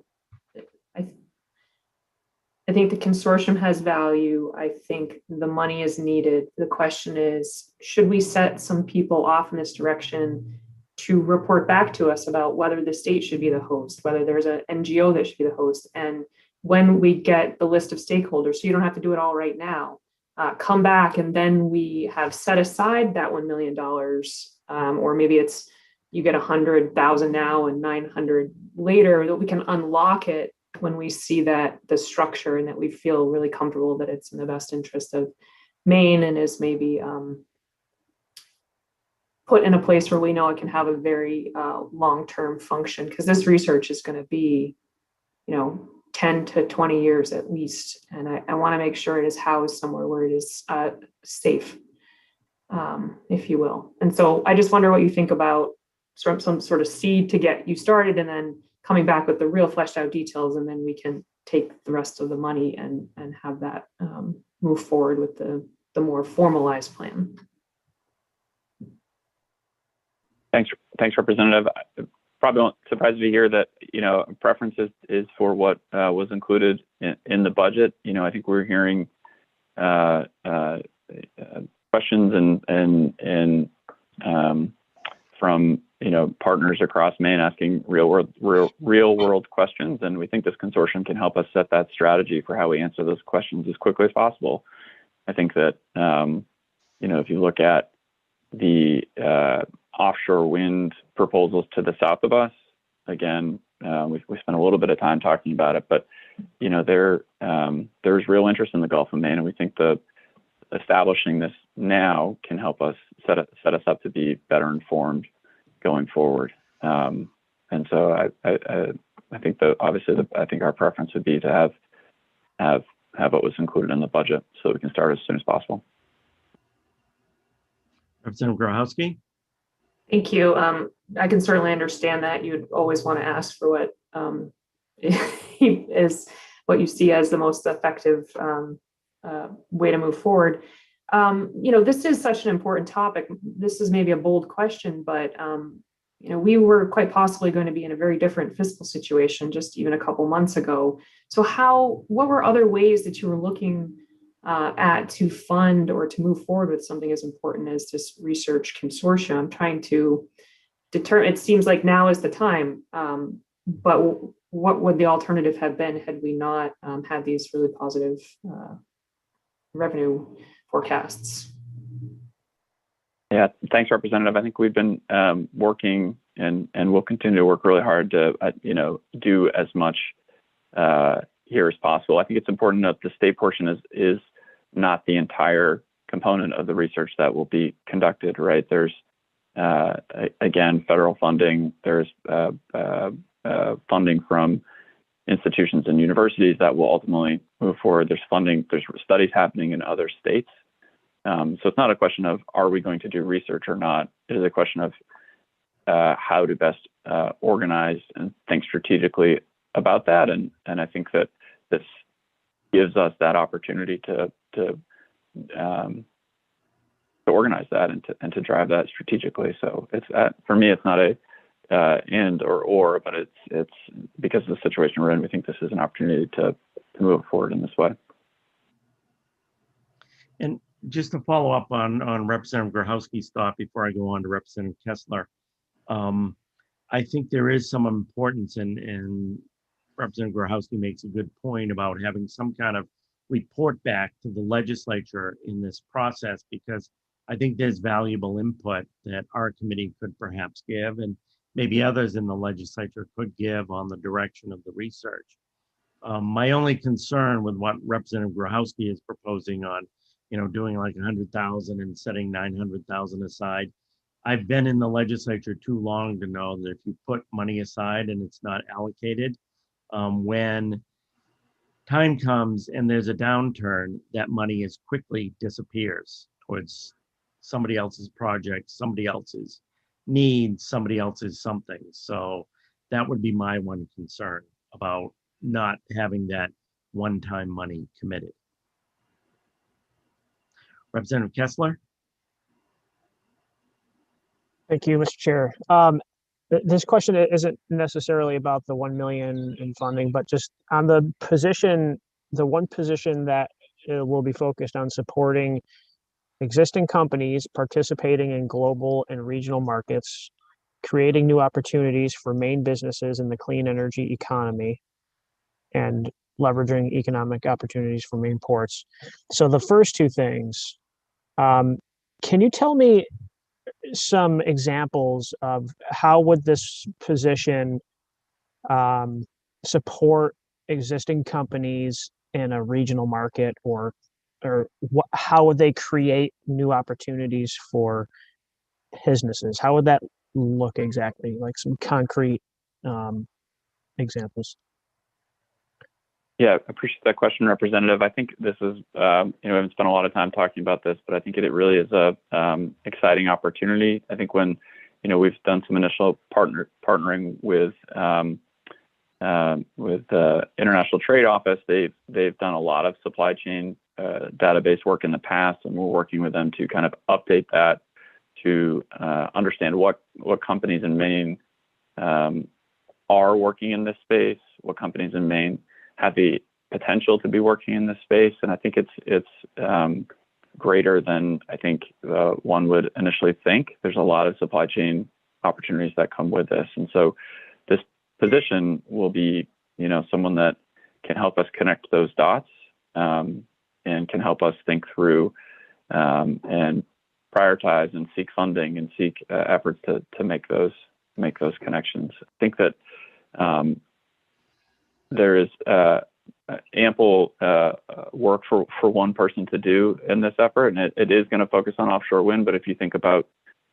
I think the consortium has value. I think the money is needed. The question is, should we set some people off in this direction to report back to us about whether the state should be the host, whether there's an NGO that should be the host, and when we get the list of stakeholders, so you don't have to do it all right now, come back and then we have set aside that $1 million, or maybe it's you get 100,000 now and 900 later, that we can unlock it when we see that the structure and that we feel really comfortable that it's in the best interest of Maine and is maybe put in a place where we know it can have a very long-term function, because this research is going to be, you know, 10 to 20 years at least. And I want to make sure it is housed somewhere where it is safe, if you will. And so I just wonder what you think about some sort of seed to get you started, and then coming back with the real fleshed out details, and then we can take the rest of the money and have that move forward with the more formalized plan. Thanks, Representative. Probably won't surprise you to hear that, you know, preference is for what was included in the budget. You know, I think we're hearing questions and from, you know, partners across Maine asking real world questions, and we think this consortium can help us set that strategy for how we answer those questions as quickly as possible. I think that you know, if you look at the offshore wind proposals to the south of us, again, we spent a little bit of time talking about it, but you know, there's real interest in the Gulf of Maine, and we think the establishing this now can help us set us up to be better informed going forward. And so I think I think our preference would be to have what was included in the budget so we can start as soon as possible. Representative Grochowski. Thank you. I can certainly understand that you'd always want to ask for what is what you see as the most effective way to move forward. You know, this is such an important topic. This is maybe a bold question, but you know, we were quite possibly going to be in a very different fiscal situation just even a couple months ago. So what were other ways that you were looking at to fund or to move forward with something as important as this research consortium? I'm trying to determine, it seems like now is the time, but what would the alternative have been had we not had these really positive revenue forecasts? Yeah, thanks, Representative. I think we've been working and will continue to work really hard to, you know, do as much here as possible. I think it's important that the state portion is not the entire component of the research that will be conducted, right? There's, again, federal funding. There's funding from institutions and universities that will ultimately move forward. There's funding, there's studies happening in other states. So it's not a question of, are we going to do research or not? It is a question of how to best organize and think strategically about that. And I think that this gives us that opportunity to organize that and to drive that strategically. So it's for me, it's not a and or, but it's because of the situation we're in, we think this is an opportunity to move forward in this way. And just to follow up on Representative Grochowski's thought before I go on to Representative Kessler, I think there is some importance, and Representative Grochowski makes a good point about having some kind of report back to the legislature in this process, because I think there's valuable input that our committee could perhaps give, and maybe others in the legislature could give on the direction of the research. My only concern with what Representative Grochowski is proposing on, doing like 100,000 and setting 900,000 aside. I've been in the legislature too long to know that if you put money aside and it's not allocated, when time comes and there's a downturn, that money is quickly disappears towards somebody else's project, somebody else's needs, somebody else's something. So that would be my one concern about not having that one-time money committed. Representative Kessler. Thank you, Mr. Chair. This question isn't necessarily about the 1 million in funding, but just on the position, the one position that will be focused on supporting existing companies participating in global and regional markets, creating new opportunities for main businesses in the clean energy economy, and leveraging economic opportunities for main ports. So the first two things, can you tell me some examples of how would this position support existing companies in a regional market, or how would they create new opportunities for businesses? How would that look exactly? Like some concrete examples. Yeah, I appreciate that question, Representative. I think this is, we haven't spent a lot of time talking about this, but I think it really is a exciting opportunity. I think when, we've done some initial partnering with the International Trade Office, they've done a lot of supply chain database work in the past, and we're working with them to kind of update that to understand what companies in Maine are working in this space, what companies in Maine have the potential to be working in this space. And I think it's greater than I think one would initially think. There's a lot of supply chain opportunities that come with this. And so this position will be, someone that can help us connect those dots and can help us think through and prioritize and seek funding and seek efforts to make those connections. I think that there is ample work for one person to do in this effort, and it is going to focus on offshore wind. But if you think about,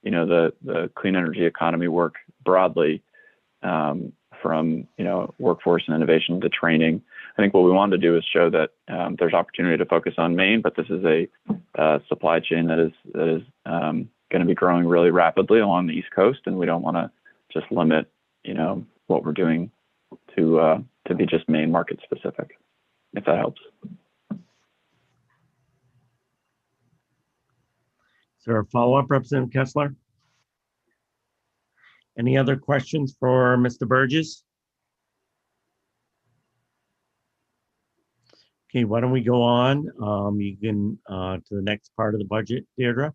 the clean energy economy work broadly, from workforce and innovation to training, I think what we want to do is show that there's opportunity to focus on Maine, but this is a supply chain that is going to be growing really rapidly along the East Coast, and we don't want to just limit, what we're doing to be just Maine market specific, if that helps. Is there a follow-up, Representative Kessler? Any other questions for Mr. Burgess? Okay, why don't we go on? You can to the next part of the budget, Deirdre.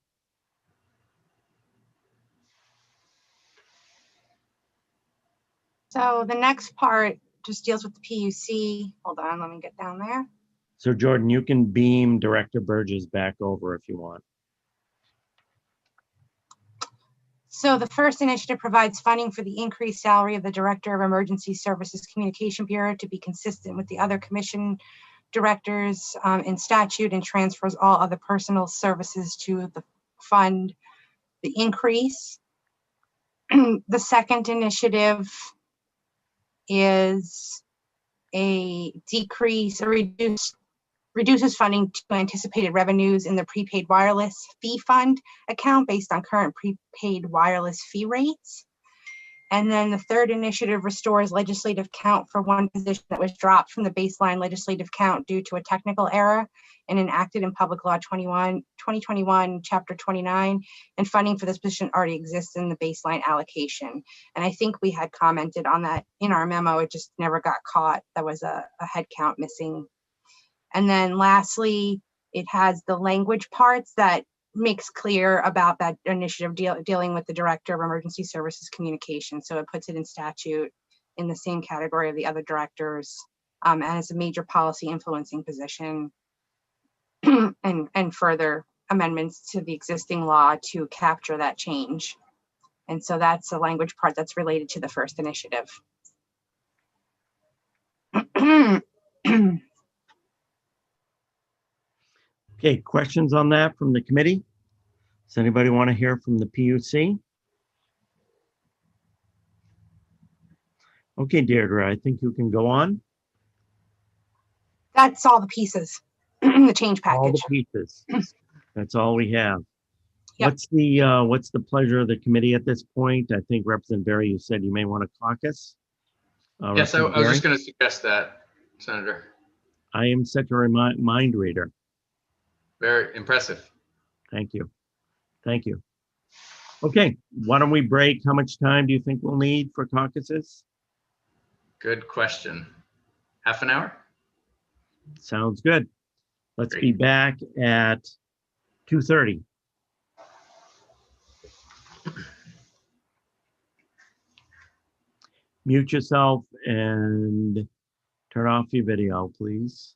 So the next part just deals with the PUC. Hold on, let me get down there. So Jordan, you can beam Director Burgess back over if you want. So the first initiative provides funding for the increased salary of the Director of Emergency Services Communication Bureau to be consistent with the other commission directors in statute, and transfers all other personal services to the fund the increase. The second initiative is a decrease or reduces funding to anticipated revenues in the prepaid wireless fee fund account based on current prepaid wireless fee rates. And then the third initiative restores legislative count for one position that was dropped from the baseline legislative count due to a technical error and enacted in Public Law 2021, Chapter 29, and funding for this position already exists in the baseline allocation. And I think we had commented on that in our memo. It just never got caught. That was a head count missing. And then lastly, it has the language parts that makes clear about that initiative dealing with the Director of Emergency Services Communication. So it puts it in statute in the same category of the other directors, and it's a major policy influencing position and further amendments to the existing law to capture that change. And so that's the language part that's related to the first initiative. Okay, questions on that from the committee? Does anybody want to hear from the PUC? Okay, Deirdre, I think you can go on. That's all the pieces, the change All the package. pieces. That's all we have. Yep. What's the pleasure of the committee at this point? I think Representative Berry, you said you may want to caucus. Yes, I Representative was just Berry? going to suggest that, Senator. I am such a mind reader. Very impressive. Thank you. Thank you. Okay, why don't we break? How much time do you think we'll need for caucuses? Good question. Half an hour? Sounds good. Let's Great. be back at 2:30. Mute yourself and turn off your video, please.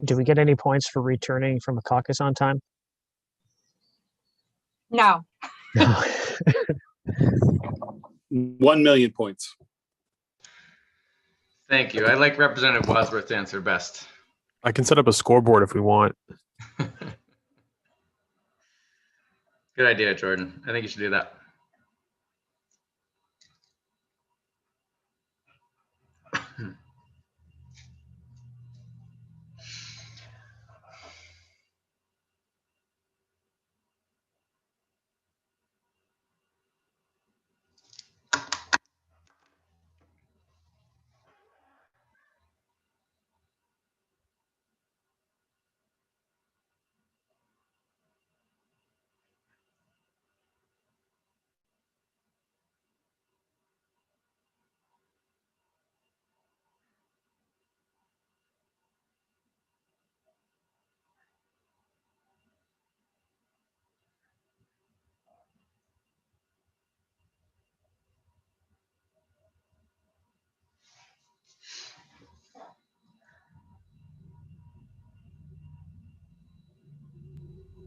Do we get any points for returning from a caucus on time? No. No. 1 million points. Thank you. I like Representative Wadsworth's answer best. I can set up a scoreboard if we want. Good idea, Jordan. I think you should do that.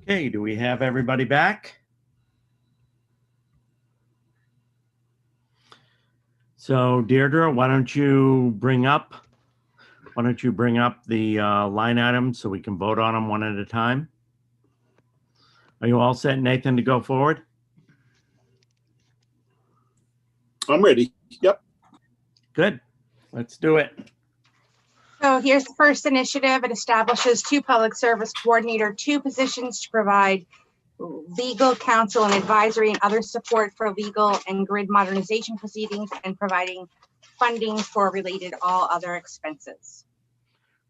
Okay, do we have everybody back? So Deirdre, why don't you bring up the line items so we can vote on them one at a time? Are you all set, Nathan, to go forward? I'm ready. Yep. Good. Let's do it. So here's the first initiative. It establishes 2 public service coordinator, 2 positions to provide legal counsel and advisory and other support for legal and grid modernization proceedings, and providing funding for related all other expenses.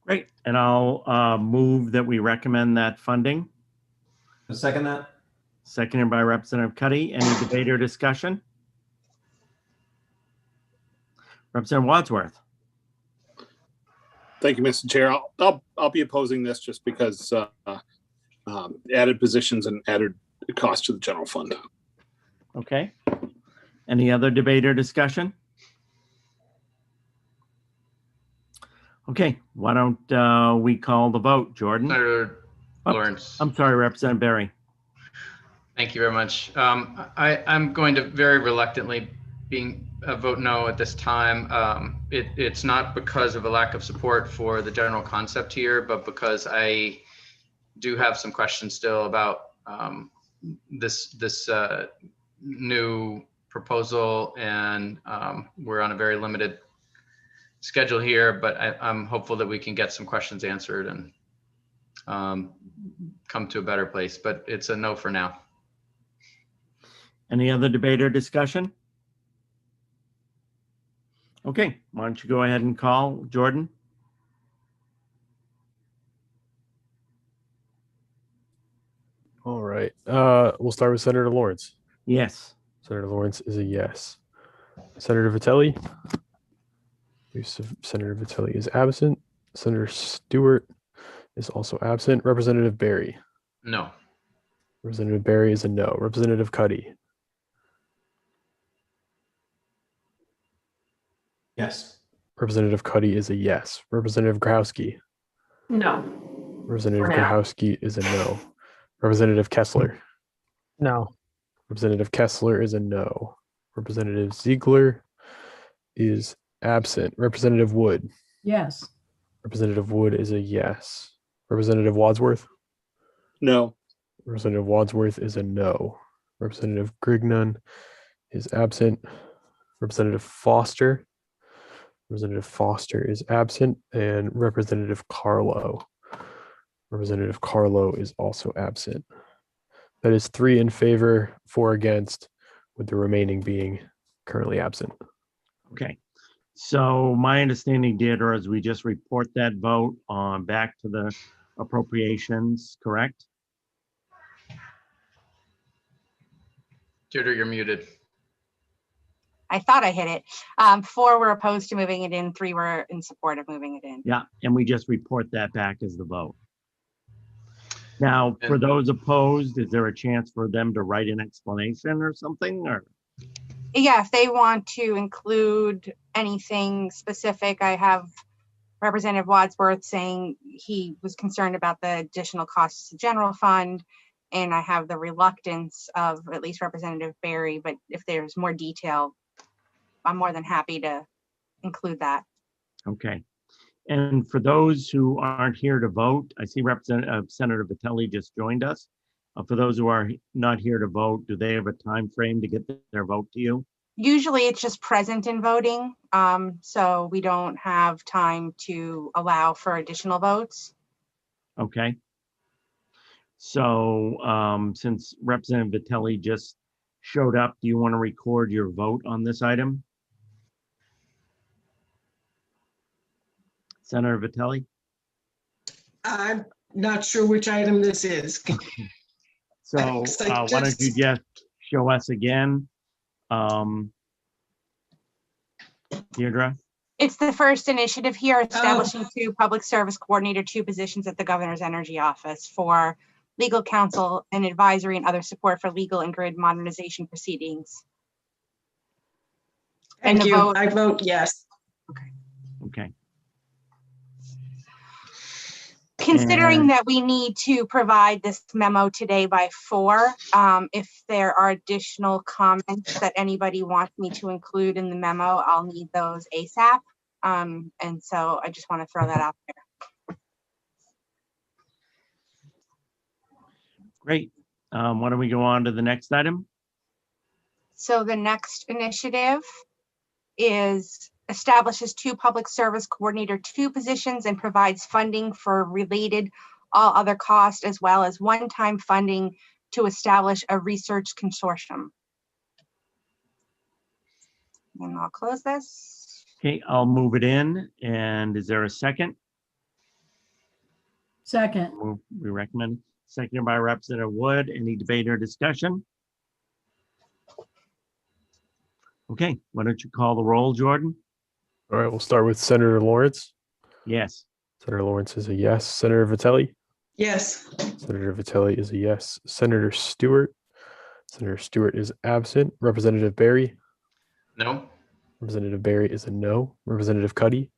Great. And I'll move that we recommend that funding. I'll second that. Seconded by Representative Cuddy. Any debate or discussion? Representative Wadsworth. Thank you, Mr. Chair. I'll be opposing this just because added positions and added cost to the general fund. Okay. Any other debate or discussion? Okay, why don't we call the vote, Jordan? Senator Lawrence. I'm sorry, Representative Berry. Thank you very much. I'm going to very reluctantly vote no at this time. It's not because of a lack of support for the general concept here, but because I do have some questions still about this new proposal, and we're on a very limited schedule here, but I'm hopeful that we can get some questions answered and come to a better place, but it's a no for now. Any other debate or discussion? Okay, why don't you go ahead and call, Jordan? All right. We'll start with Senator Lawrence. Yes. Senator Lawrence is a yes. Senator Vitelli. Senator Vitelli is absent. Senator Stewart is also absent. Representative Berry. No. Representative Berry is a no. Representative Cuddy. Yes. Representative Cuddy is a yes. Representative Grahowski. No. Representative For now. Grahowski is a no. Representative Kessler. No. Representative Kessler is a no. Representative Ziegler is absent. Representative Wood. Yes. Representative Wood is a yes. Representative Wadsworth. No. Representative Wadsworth is a no. Representative Grignon is absent. Representative Foster. Representative Foster is absent. And Representative Carlo. Representative Carlo is also absent. That is 3 in favor, 4 against, with the remaining being currently absent. Okay. So my understanding, Deirdre, is we just report that vote on back to the appropriations, correct? Deirdre, you're muted. I thought I hit it. 4 were opposed to moving it in, 3 were in support of moving it in. Yeah, and we just report that back as the vote. Now, for those opposed, is there a chance for them to write an explanation or something, or? Yeah, if they want to include anything specific, I have Representative Wadsworth saying he was concerned about the additional costs to general fund. And I have the reluctance of at least Representative Barry, but if there's more detail, I'm more than happy to include that. Okay. And for those who aren't here to vote, I see Senator Vitelli just joined us. For those who are not here to vote, do they have a time frame to get their vote to you? Usually it's just present in voting. So we don't have time to allow for additional votes. Okay. So since Representative Vitelli just showed up, do you want to record your vote on this item? Senator Vitelli? I'm not sure which item this is. So why don't you just show us again, Deirdre? It's the first initiative here, establishing two public service coordinator, two positions at the governor's energy office for legal counsel and advisory and other support for legal and grid modernization proceedings. Thank you. I vote yes. Okay. Considering that we need to provide this memo today by 4, if there are additional comments that anybody wants me to include in the memo, I'll need those ASAP. And so I just want to throw that out there. Great. Why don't we go on to the next item? So the next initiative establishes two public service coordinator, two positions, and provides funding for related all other costs, as well as one-time funding to establish a research consortium. And I'll close this. Okay, I'll move it in. And is there a second? Second. We recommend. Seconded by Representative Wood. Any debate or discussion? Okay, why don't you call the roll, Jordan? All right, we'll start with Senator Lawrence. Yes. Senator Lawrence is a yes. Senator Vitelli? Yes. Senator Vitelli is a yes. Senator Stewart? Senator Stewart is absent. Representative Barry? No. Representative Barry is a no. Representative Cuddy?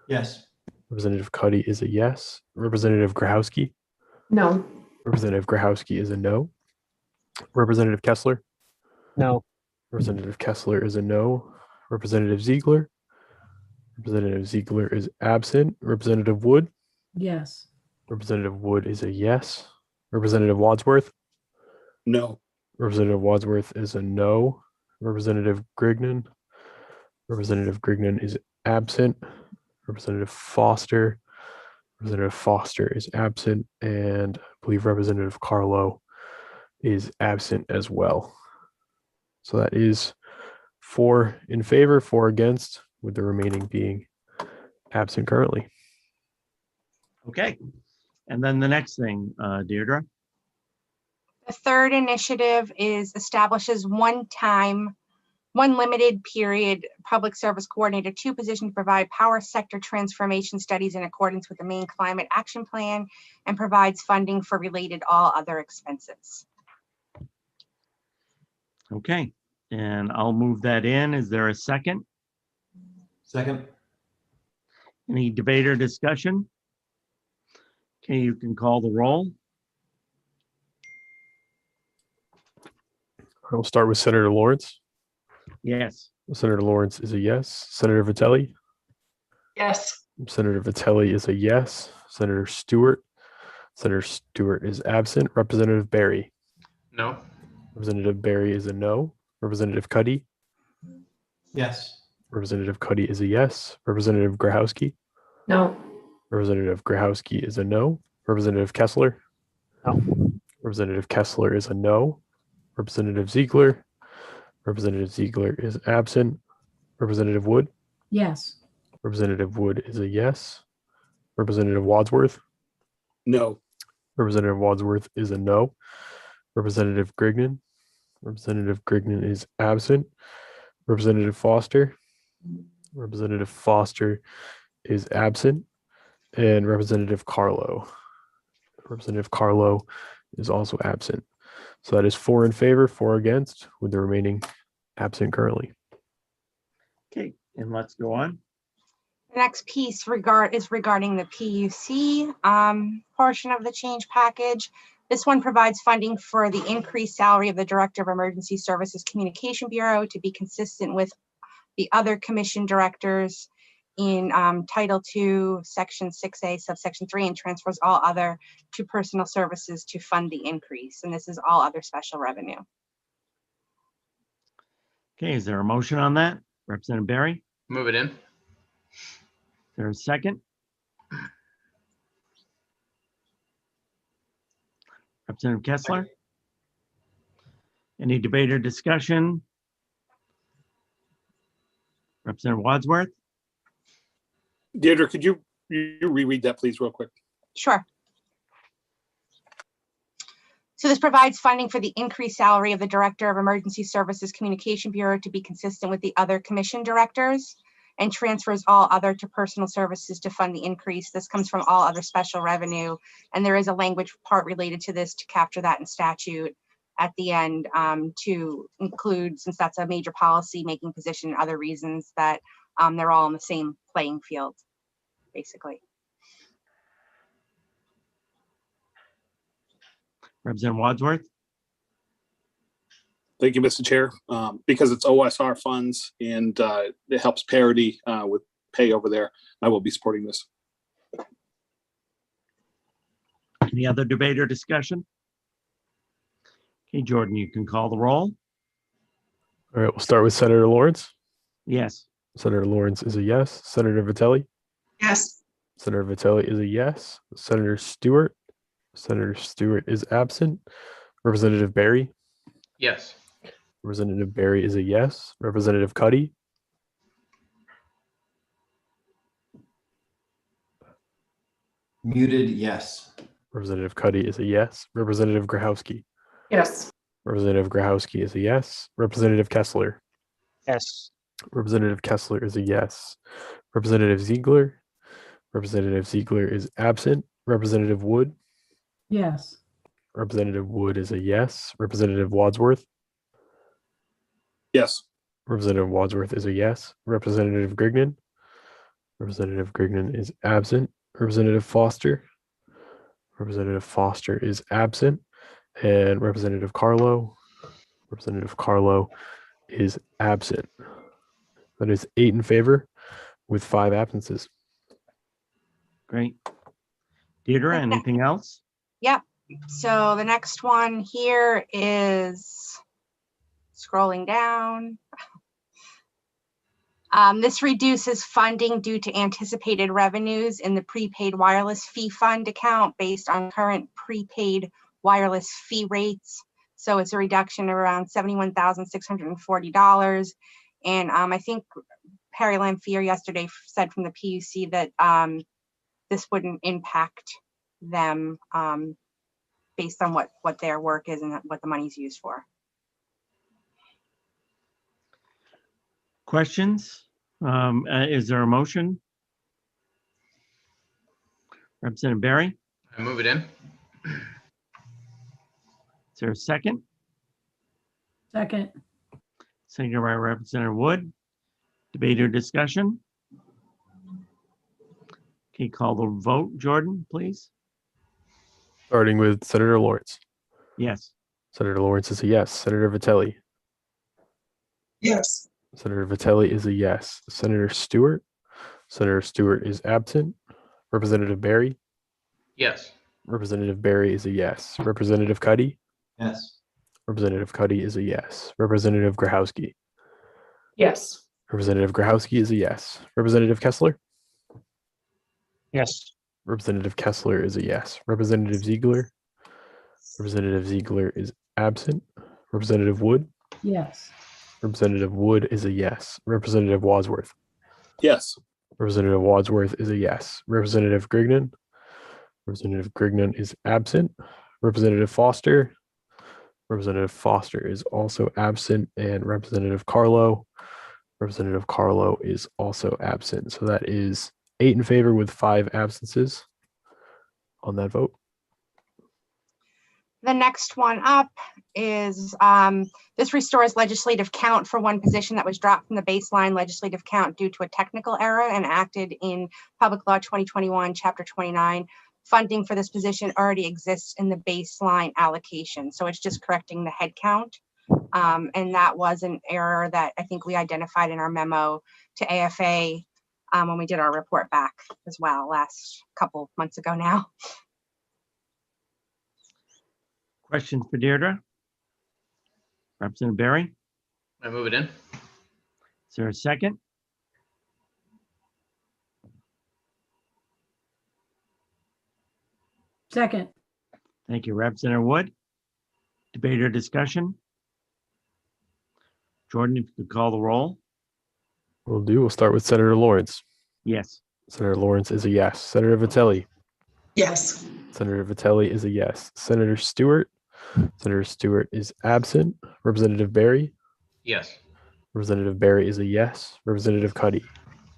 Yes. Representative Cuddy is a yes. Representative Grahowski? No. Representative Grahowski is a no. Representative Kessler? No. Representative Kessler is a no. Representative Ziegler? Representative Ziegler is absent. Representative Wood? Yes. Representative Wood is a yes. Representative Wadsworth? No. Representative Wadsworth is a no. Representative Grignan? Representative Grignan is absent. Representative Foster? Representative Foster is absent. And I believe Representative Carlo is absent as well. So that is 4 in favor, 4 against, with the remaining being absent currently. Okay. And then the next thing, Deirdre. The third initiative establishes one limited period public service coordinator, two positions to provide power sector transformation studies in accordance with the Maine Climate Action Plan, and provides funding for related all other expenses. Okay, and I'll move that in. Is there a second? Second. Any debate or discussion? Okay, you can call the roll. I'll start with Senator Lawrence. Yes. Senator Lawrence is a yes. Senator Vitelli? Yes. Senator Vitelli is a yes. Senator Stewart? Senator Stewart is absent. Representative Barry? No. Representative Barry is a no. Representative Cuddy? Yes. Representative Cuddy is a yes. Representative Grahowski? No. Representative Grahowski is a no. Representative Kessler? No. Representative Kessler is a no. Representative Ziegler? Representative Ziegler is absent. Representative Wood? Yes. Representative Wood is a yes. Representative Wadsworth? No. Representative Wadsworth is a no. Representative Grignan? Representative Grignan is absent. Representative Foster? Representative Foster is absent. And Representative Carlo? Representative Carlo is also absent. So that is 4 in favor, 4 against, with the remaining absent currently. Okay, and let's go on. The next piece is regarding the PUC portion of the change package. This one provides funding for the increased salary of the Director of Emergency Services Communication Bureau to be consistent with the other commission directors in Title II, Section 6A, subsection 3, and transfers all other to personal services to fund the increase. And this is all other special revenue. Okay, is there a motion on that? Representative Barry? Move it in. Is there a second? Representative Kessler? Any debate or discussion? Representative Wadsworth? Deirdre, could you reread that, please, real quick? Sure. So this provides funding for the increased salary of the Director of Emergency Services Communication Bureau to be consistent with the other commission directors, and transfers all other to personal services to fund the increase. This comes from all other special revenue. And there is a language part related to this to capture that in statute at the end to include, since that's a major policy making position, and other reasons that they're all in the same playing field, basically. Representative Wadsworth? Thank you, Mr. Chair. Because it's OSR funds and it helps parity with pay over there, I will be supporting this. Any other debate or discussion? Okay, Jordan, you can call the roll. All right, we'll start with Senator Lawrence. Yes. Senator Lawrence is a yes. Senator Vitelli? Yes. Senator Vitelli is a yes. Senator Stewart? Senator Stewart is absent. Representative Barry? Yes. Representative Barry is a yes. Representative Cuddy? Muted, yes. Representative Cuddy is a yes. Representative Grahowski? Yes. Representative Grahowski is a yes. Representative Kessler? Yes. Representative Kessler is a yes. Representative Ziegler? Representative Ziegler is absent. Representative Wood? Yes. Representative Wood is a yes. Representative Wadsworth? Yes. Representative Wadsworth is a yes. Representative Grignan? Representative Grignan is absent. Representative Foster? Representative Foster is absent. And Representative Carlo? Representative Carlo is absent. That is 8 in favor with 5 absences. Great. Deirdre, anything else? Yep. So the next one here is scrolling down. This reduces funding due to anticipated revenues in the prepaid wireless fee fund account based on current prepaid wireless fee rates. So it's a reduction of around $71,640. And I think Perry Lamphere yesterday said from the PUC that this wouldn't impact them based on what their work is and what the money's used for. Questions? Is there a motion? Representative Barry? I move it in. Is there a second? Second. Seconded by Representative Wood. Debate or discussion? Can you call the vote, Jordan, please? Starting with Senator Lawrence. Yes. Senator Lawrence is a yes. Senator Vitelli? Yes. Senator Vitelli is a yes. Senator Stewart? Senator Stewart is absent. Representative Barry? Yes. Representative Barry is a yes. Representative Cuddy? Yes. Representative Cuddy is a yes. Representative Grahowski? Yes. Representative Grahowski is a yes. Representative Kessler? Yes. Representative Kessler is a yes. Representative Ziegler? Representative Ziegler is absent. Representative Wood? Yes. Representative Wood is a yes. Representative Wadsworth? Yes. Representative Wadsworth is a yes. Representative Grignan? Representative Grignan is absent. Representative Foster? Representative Foster is also absent. And Representative Carlo? Representative Carlo is also absent. So that is 8 in favor with 5 absences on that vote. The next one up is this restores legislative count for one position that was dropped from the baseline legislative count due to a technical error enacted in Public Law 2021, Chapter 29. Funding for this position already exists in the baseline allocation. So it's just correcting the head count. And that was an error that I think we identified in our memo to AFA when we did our report back as well last couple months ago now. Questions for Deirdre? Representative Barry? I move it in. Is there a second? Second. Thank you, Representative Wood. Debate or discussion? Jordan, if you could call the roll. Will do. We'll start with Senator Lawrence. Yes. Senator Lawrence is a yes. Senator Vitelli. Yes. Senator Vitelli is a yes. Senator Stewart. Senator Stewart is absent. Representative Barry. Yes. Representative Barry is a yes. Representative Cuddy.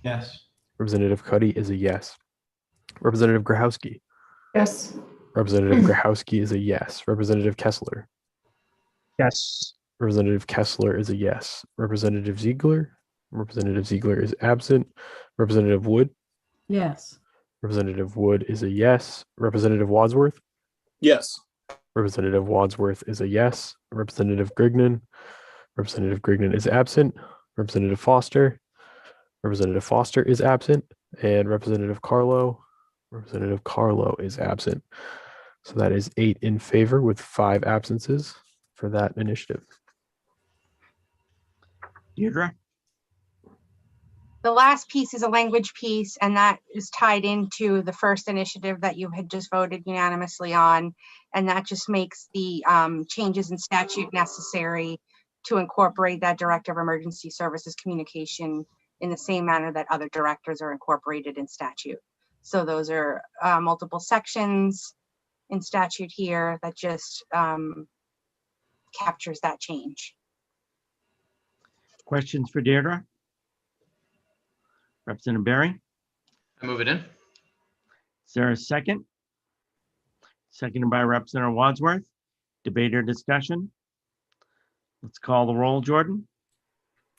Yes. Representative Cuddy is a yes. Representative Grahowski. Yes. Representative Grahowski is a yes. Representative Kessler. Yes. Representative Kessler is a yes. Representative Ziegler. Representative Ziegler is absent. Representative Wood. Yes. Representative Wood is a yes. Representative Wadsworth. Yes. Representative Wadsworth is a yes. Representative Grignan. Representative Grignan is absent. Representative Foster. Representative Foster is absent. And Representative Carlo. Representative Carlo is absent. So that is 8 in favor with 5 absences for that initiative. Deirdre? The last piece is a language piece, and that is tied into the first initiative that you had just voted unanimously on. And that just makes the changes in statute necessary to incorporate that Director of Emergency Services communication in the same manner that other directors are incorporated in statute. So those are multiple sections in statute here that just captures that change. Questions for Deirdre? Representative Barry? I move it in. Is there a second? Seconded by Representative Wadsworth. Debate or discussion? Let's call the roll, Jordan.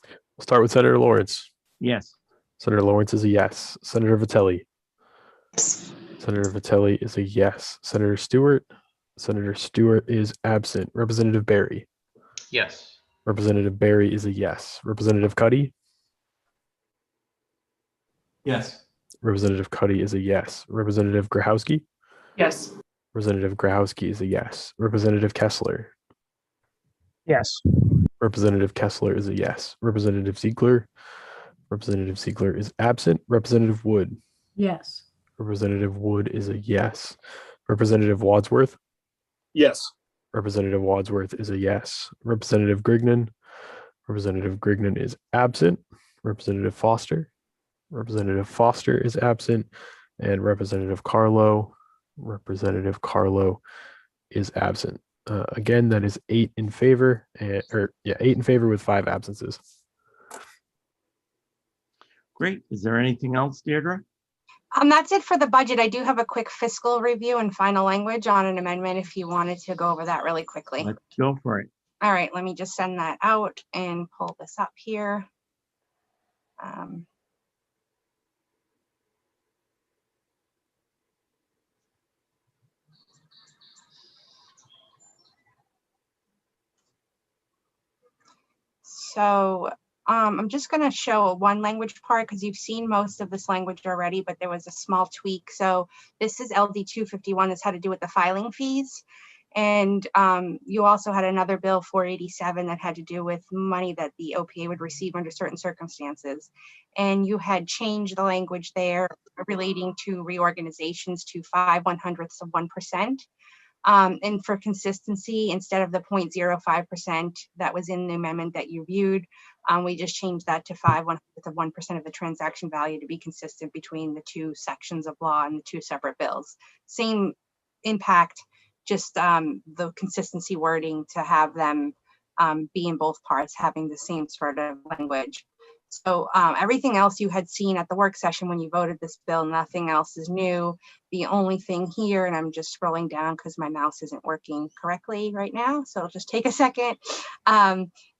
We'll start with Senator Lawrence. Yes. Senator Lawrence is a yes. Senator Vitelli. Yes. Senator Vitelli is a yes. Senator Stewart. Senator Stewart is absent. Representative Barry. Yes. Representative Barry is a yes. Representative Cuddy. Yes. Representative Cuddy is a yes. Representative Grahowski. Yes. Representative Grahowski is a yes. Representative Kessler. Yes. Representative Kessler is a yes. Representative Ziegler. Representative Ziegler is absent. Representative Wood. Yes. Representative Wood is a yes. Representative Wadsworth. Yes. Representative Wadsworth is a yes. Representative Grignan. Representative Grignan is absent. Representative Foster. Representative Foster is absent. And Representative Carlo. Representative Carlo is absent. Again, that is 8 in favor, 8 in favor with 5 absences. Great. Is there anything else, Deirdre? That's it for the budget. I do have a quick fiscal review and final language on an amendment if you wanted to go over that really quickly. Let's go for it. All right, let me just send that out and pull this up here. So I'm just going to show one language part because you've seen most of this language already, but there was a small tweak. So this is LD 251. This had to do with the filing fees. And you also had another bill 487 that had to do with money that the OPA would receive under certain circumstances. And you had changed the language there relating to reorganizations to 5/100ths of 1%. And for consistency, instead of the 0.05% that was in the amendment that you viewed, we just changed that to 5/100ths of 1% of the transaction value to be consistent between the two sections of law and the two separate bills. Same impact, just the consistency wording to have them be in both parts, having the same sort of language. So everything else you had seen at the work session when you voted this bill, nothing else is new. The only thing here, and I'm just scrolling down because my mouse isn't working correctly right now, so it'll just take a second,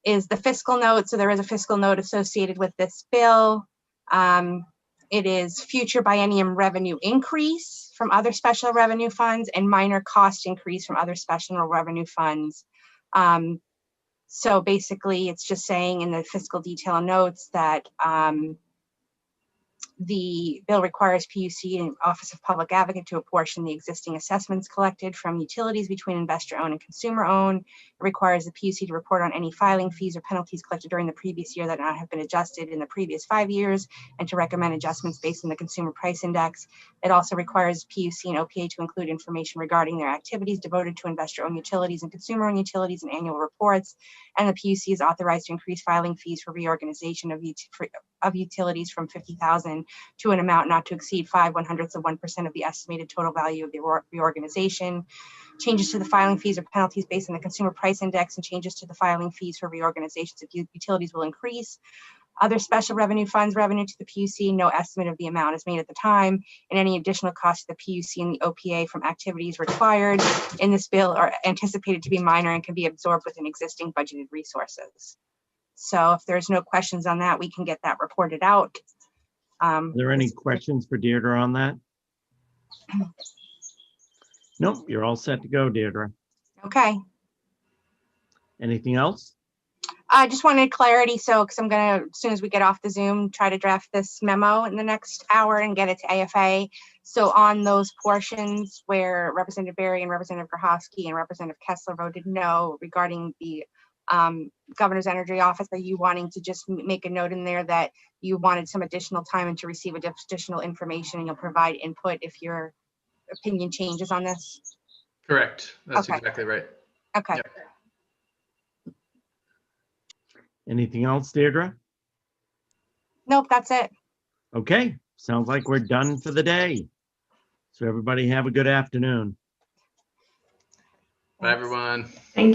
is the fiscal note. So there is a fiscal note associated with this bill. It is future biennium revenue increase from other special revenue funds and minor cost increase from other special revenue funds. So basically, it's just saying in the fiscal detail notes that the bill requires PUC and Office of Public Advocate to apportion the existing assessments collected from utilities between investor-owned and consumer-owned. It requires the PUC to report on any filing fees or penalties collected during the previous year that not have been adjusted in the previous 5 years, and to recommend adjustments based on the consumer price index. It also requires PUC and OPA to include information regarding their activities devoted to investor-owned utilities and consumer-owned utilities in annual reports. And the PUC is authorized to increase filing fees for reorganization of utilities from $50,000 to an amount not to exceed 5/100% of the estimated total value of the reorganization. Changes to the filing fees or penalties based on the consumer price index and changes to the filing fees for reorganizations of utilities will increase. Other special revenue funds revenue to the PUC, no estimate of the amount is made at the time, and any additional costs to the PUC and the OPA from activities required in this bill are anticipated to be minor and can be absorbed within existing budgeted resources. So if there's no questions on that, we can get that reported out. Are there any questions for Deirdre on that? Nope, you're all set to go, Deirdre. Okay. Anything else? I just wanted clarity, so because I'm gonna, as soon as we get off the Zoom, try to draft this memo in the next hour and get it to AFA. So on those portions where Representative Berry and Representative Grohowski and Representative Kessler voted no regarding the Governor's Energy Office, are you wanting to just make a note in there that you wanted some additional time and to receive additional information, and you'll provide input if your opinion changes on this? Correct. That's Okay. exactly right. Okay. Yep. Anything else, Deirdre? Nope, that's it. Okay, sounds like we're done for the day. So everybody have a good afternoon. Bye, everyone. Thank you.